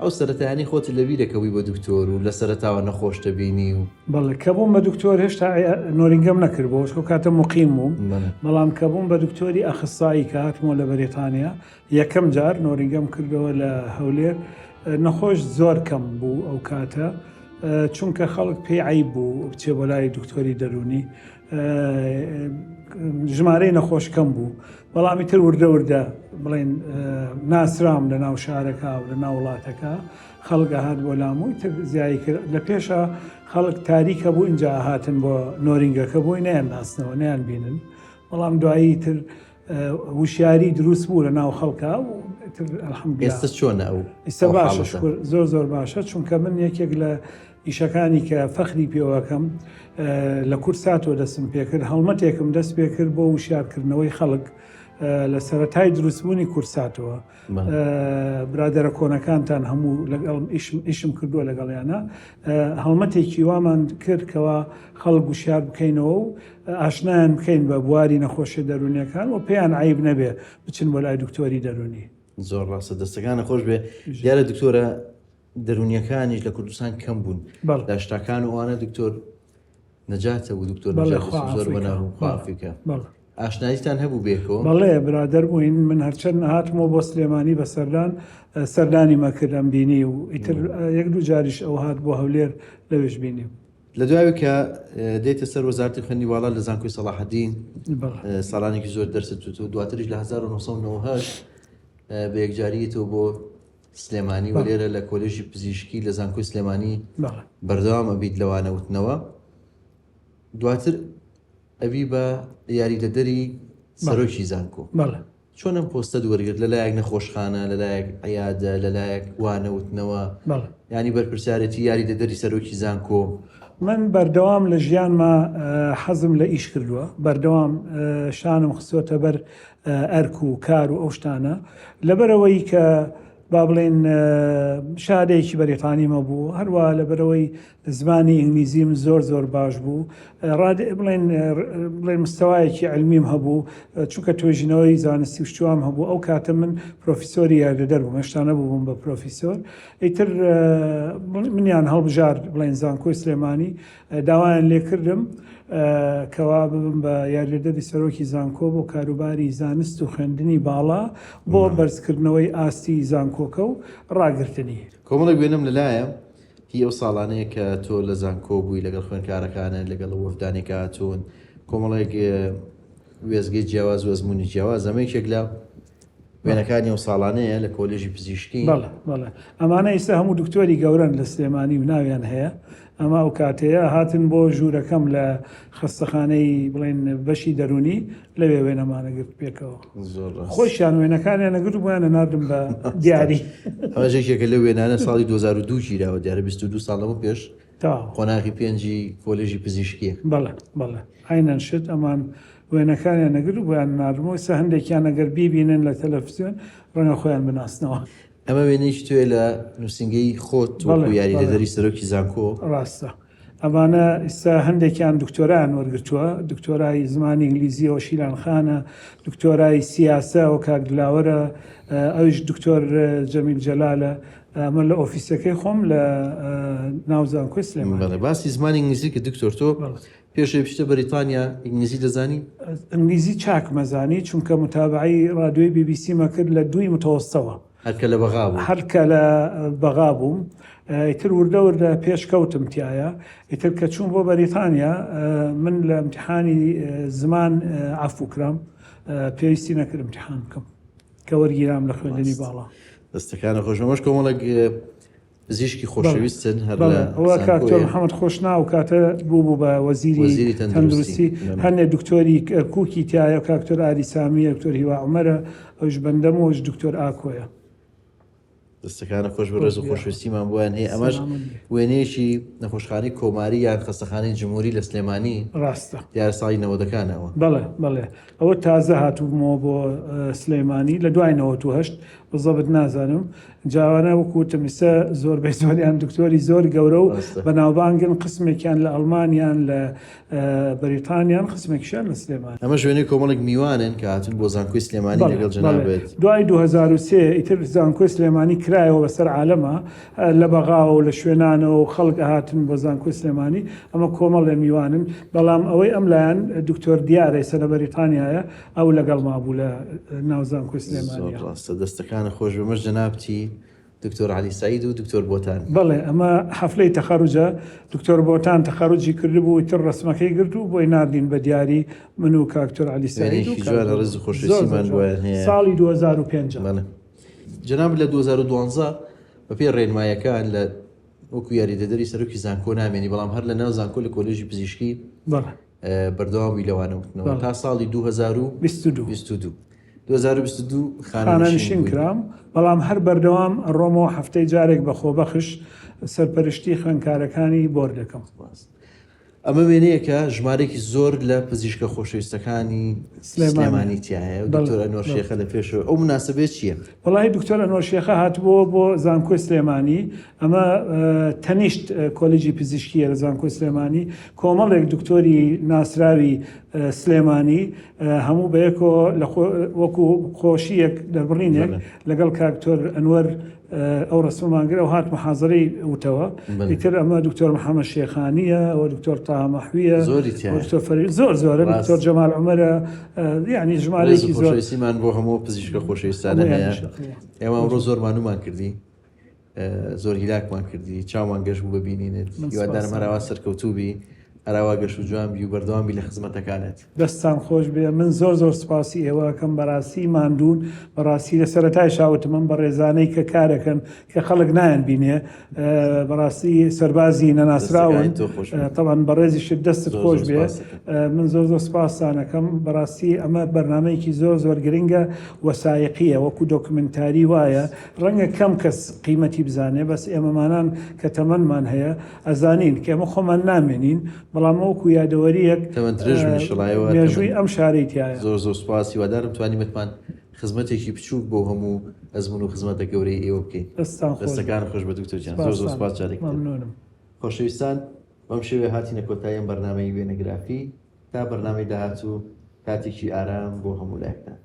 [SPEAKER 1] ئەو سەرەتایانی خۆت لەبیرەکەوی بە دکتۆر و لە سەرەتاوە نەخۆش دەبینی و
[SPEAKER 2] بەڵێ کە بووم بە دکتۆر هێشتا نۆرینگەم نەکرد بۆ شکۆ کاتە مقیم بووم بەڵام کە بووم بە دکتۆری ئەخسایی کە هاتمەوە لە بەریتانیا یەکەم جار نۆرینگەم کردەوە لە هەولێر نەخۆش زۆر کەم بوو ئەو کاتە چونکە خەڵک پێی عیب بوو بچێ بۆ لای دکتۆری دەرونی ژمارەی نەخۆش کەم بوو بەڵامی تر وردە وردە بڵێن ناسرام لە ناو شارەکە و لە ناو وڵاتەکە خەڵگە هات بۆ لامووی تر زیایی کرد لە پێشە خەڵک تاریکە بوو اینجا هاتن بۆ نۆرینگەکە بۆی نیان ناسنەوە نیان بینن بەڵام دوایی تر وشیاری دروست بوو لە ناو خەڵکە و
[SPEAKER 1] ئێستا چۆنە ئەو
[SPEAKER 2] ئێستا باشە زۆر زۆر باشە چونکە من یەکێک لە ئیشەکانی کە فەخری پێوەکەم لە کورساتۆ دەستم پێکرد هەڵمەتێکم دەست پێکرد بۆ وشیارکردنەوەی خەڵک لە سەرەتای دروستبوونی کورساتەوە برادەرە کۆنەکانتان هەموو لەگەڵ ئیشم کردووە لەگەڵیانە هەڵمەتێکی وامان کردکەوە خەڵک وشیار بکەینەوە و ئاشنایان بکەین بە بواری نەخۆشی دەرونیەکان و پێیان عیب نەبێ بچن بۆ لای دکتۆری دەرونی
[SPEAKER 1] زۆر ڕاستە دەستەکان نەخۆش بێ دیارە دکتۆرە دەرونیەکانیش لە کوردستان کەم بوون لە شتاکان و ئەوانە دکتۆر نەجاتە و دکتۆر زۆر بەناو ئافریقا ئاشناییتان هەبوو بێکەوە
[SPEAKER 2] بەڵێ برادەر بووین من هەرچەند هاتمەوە بۆ سلێمانی بە سەردانی مەکردم بینی و ئیتر یەک دوو جاریش ئەو هات بۆ هەولێر لەوێش بینیم
[SPEAKER 1] لە دوای کە دێتە سەر وەزارەتی خوێندنی واڵا لە زانکۆی سەلاحەدین ساڵانێکی زۆر دەرست و دواتریش لە 1998 بە یەکجاریەوە بۆ سلێمانی و لێرە لە کۆلێژی پزیشکی لە زانکۆی سلێمانی بەردەوام ئەبیت لەوانەوتنەوە دواتر ئەبی بە یاریدەدەری سەرۆکی زانکۆ چۆن ئەم پۆستە دووەرگرت لەلایەک نەخۆشخانە لەلایەک عیادە لەلایەک وانەوتنەوە ینی بەرپرسیارەتی یاریدەدەری سەرۆکی زانکۆ؟
[SPEAKER 2] من بەردەوام لە ژیانما حەزم لە ئیش کردووە، بەردەوام شانم خستۆتە بەر ئەرک و کار و ئەو شتانە لەبەرەوەی کە با بڵێن شادەیەکی بەریتانیمە بوو، هەروە لەبەرەوەی زمانی ئینگلیزیم زۆر باش بوو، بڵێن مستەوایەکی علمیم هەبوو، چونکە توێژینەوەی زانستی شتوام هەبوو. ئەو کاتە من پرۆفیسۆری یاردەدەر بووم، هێشتا نەبووم بە پرۆفیسۆر. ئیتر منیان هەڵبژار بڵێن زانکۆی سلێمانی، داوایان لێ کردم کەوا ببم بە یاریدەری سەرۆکی زانکۆ بۆ کاروباری زانست و خوێندنی باڵا بۆ بەرزکردنەوەی ئاستی زانکۆکە و ڕاگررتنی.
[SPEAKER 1] کۆمەڵێک وێنم لەلایە هی ئەو ساڵانەیە کە تۆ لە زانکۆ بووی لەگەڵ خوێنکارەکانە لەگەڵ وەفدانێک هاتوون، کۆمەڵێک وێزگەی جیاواز وەزمونی جیاواز ئەمەیەکێک لە وێنەکانی ئەو ساڵانەیە لە کۆلێژی پزیشکی.
[SPEAKER 2] بەڵێ ئەمانە ئێستا هەموو دکتۆری گەورن لە سلێمانی و ناویان هەیە. ئەمە ئەو کاتەیە هاتن بۆ ژوورەکەم لە خستەخانەی بڵێن بەشی دەرونی لەوێ وێنەمانە گرت پێکەوە. خۆشیان وێنەکانیان نەگرت بۆیانە ناردم بە دیاری.
[SPEAKER 1] ئەمەژێکێکە لە وێنانە ساڵی 2002 گیراوە، دیارە 22 ساڵەوە پێش قۆناغی پێنجی کۆلێژی پزیشکی.
[SPEAKER 2] بەڵێ عینەن شت ئەمان وێنەکانیان نەگرت بۆیان ناردمەوە. سە هەندێکیان ئەگەر بیبینن لە تەلەڤیزیۆن ڕەنگە خۆیان بناسنەوە.
[SPEAKER 1] ئەمە وێنەیەکی توێ لە نووسنگەی خۆت وەکو یاریدەدەری سەرۆکی زانکۆ؟
[SPEAKER 2] ڕاستە. ئەمانە ئێستا هەندێکیان دکتۆرایان وەرگرتووە، دکتۆرای زمانی ئینگلیزیەوە شیلانخانە، دکتۆرای سیاسە و کاک دلاوەرە، ئەوش دکتۆر جەمیل جەلالە. ئەمە لە ئۆفیسەکەی خۆم لە ناو زانکۆی سلێمانی.
[SPEAKER 1] باسی زمانی ئینگلیزی کە دکتۆر تۆ پێشەوەی پشتە بەریتانیا ئینگلیزی دەزانی؟
[SPEAKER 2] ئینگلیزی چاک مەزانی، چونکە متابعی ڕادیۆی BBC مە کرد لە 2 متەوەسەوە،
[SPEAKER 1] هەرکە لە بەغا بوو.
[SPEAKER 2] هەرکە لە بەغا بووم. ئیتر وردە پێشکەوتم تایە. ئیتر کە چوون بۆ بەریتانیا من لە ئیمتیحانی زمان عەفو کرام، پێویستی نەکرد ئیمتیحان بکەم کە وەرگیرام لە خوێندنی باڵا.
[SPEAKER 1] دەستەکانە خۆشەمەش کۆمەڵێک پزیشکی خۆشەویستن هەر لە
[SPEAKER 2] ئەوە کاکتۆر محەممەد خۆشنا و کاتە بوو بە وەزیری تەندروستی، هەندێک دکتۆری ئەرکووکی تایە، کاکتۆر ئاریسامی، دکتۆر هیوا عومەرە، ئەوش بەندەم وش دکتۆر ئاکۆیە.
[SPEAKER 1] دەستەکانە خۆش بە ڕێز و خۆشویستیمان بۆیان هەیە. ئەمەش وێنەیەکی نەخۆشخانەی کۆماری یان خەستەخانەی جمهوری لە سلێمانی
[SPEAKER 2] ڕاستە
[SPEAKER 1] دیارە ساڵی 90ەکانەوە.
[SPEAKER 2] بەڵێ ئەوە تازە هاتوومەوە بۆ سلێمانی لە دوای 98 بزەبت نازانم. جاوانە وەکوتم ئێستا زۆربەی زۆریان دکتۆری زۆر گەورە و بەناوبانگن، قسمێکیان لە ئەڵمانیان لە بەریتانیان، قسمێکیشان لە سلێمانی.
[SPEAKER 1] ئەمە وێنەی کۆمەڵێک میوانن کە هاتون بۆ زانکۆی سلێمانی لەگەڵ جەنابێت.
[SPEAKER 2] دوای 2003 ئیتر زانکۆی سلێمانی کرایەوە بەسەر عالەمە لە بەغاوە و لە شوێنانەوە و خەڵک هاتن بۆ زانکۆی سلێمانی. ئەمە کۆمەڵ لە میوانن، بەڵام ئەوەی ئەم لایەن دکتۆر دیارە ئێستا لە بەریتانیایە، ئەو لەگەڵ مابوو لە ناو زانکۆی سلێمانی.
[SPEAKER 1] ڕاستە دەستەکانە خۆش بەمەش جەنابتی دکتۆر علی سعید و دکتۆر بۆتان.
[SPEAKER 2] بەڵێ ئەمە حەفلەی تەخەروجە، دکتۆر بۆتان تەخەروجی کردبوو، ئیتر ڕسمەکەی گرت و بۆی ناردین بە دیاری من و کاکتۆر علی سعید و
[SPEAKER 1] ڕێز و خۆشویستیمان بۆیان هەیە.
[SPEAKER 2] ساڵی 2005.
[SPEAKER 1] جەناب لە 2012 بەپێی ڕێنمایەکان لە وەکو یاریدەدەری سەرۆکی زانکۆ نامێنی، بەڵام هەر لە ناو زانکۆ لە کۆلێژی پزیشکی بەردەوامی لەوانەوتنەوە تا ساڵی 2022
[SPEAKER 2] خانەنشین کرام، بەڵام هەر بەردەوام ڕۆمەوە هەفتەی جارێک بە خۆبەخش سەرپەرشتی خوێندکارەکانی بۆردەکەم.
[SPEAKER 1] ئەمە وێنەیە کە ژمارێکی زۆر لە پزیشکە خۆشەویستەکانی سلێمانی تایە و دکتۆر ئەنوەر شێخە لە پێشەوە. ئەو مناسبەت چییە؟
[SPEAKER 2] وەڵاهی دکتۆر ئەنوەر شێخە هاتبووە بۆ زانکۆی سلێمانی. ئەمە تەنیشت کۆلێجی پزیشکیە لە زانکۆی سلێمانی، کۆمەڵێک دکتۆری ناسراوی سلێمانی هەموو بەیەکەوە وەکو خۆشیەک دەبڕینێک لەگەڵ کاکتۆر ئەنوەر ئەو ڕسممانگرە و هات محازەرەی وتەوە. ئیتر ئەمە دکتۆر محەممەد شێخانیە، ئەوە دکتۆر تاها مەحویە، زۆرە، دکتۆر جەمال عومەرە، یعنی ژمارەیەکی
[SPEAKER 1] زۆرمان بۆ هەموو پزیشکە خۆشەویستانە هەیە. ئێمە ئەمڕۆ زۆر مانومان کردی، زۆر هیلاکمان کردی، چاومان گەشت بوو ببینینێت، هیوادارم هەراوا سەرکەوتوبی هەراوا گەشت و جوان بی و بەردەوامی لە خزمەتەکانت.
[SPEAKER 2] دەستان خۆش بێ. من زۆر سپاسی ئێوەکەم بەڕاستی ماندوون بەڕاستی لە سەرەتای شاوتم من بە ڕێزانەی کە کارەکەن کە خەڵک نایان بینێ بەڕاستی سەربازی نەناسراون تەوان بەڕێزیشت دەستت خۆش بێ. من زۆر سپاسانەکەم بەڕاستی ئەمە بەرنمەیەکی زۆر گرنگە وەسایقیە وەکو دۆکمنتاری وایە ڕەنگە کەم کەس قیمەتی بزانێ بەس ئێمەمانان کە تەمەنمان هەیە ئەزانین کە ئێمە خۆمان نامێنین بەڵام وەکو یادەوەریەک مێژووی ئەم شارەی تایە.
[SPEAKER 1] زۆر سوپاسی وادارم توانیمەتمان خزمەتێکی بچووک بۆ هەموو ئەزمون و خزمەتە گەورەی ئێوە بکەین. دەستەکان خۆش بە دکتۆرجان. زۆر سوپاس جارێک. خۆشەویستان بەم شێوێ هاتینە کۆتاییەم بەرنامەی وێنەگرافی تا بەرنامەی داهاتوو کاتێکی ئارام بۆ هەموو لایەکتان.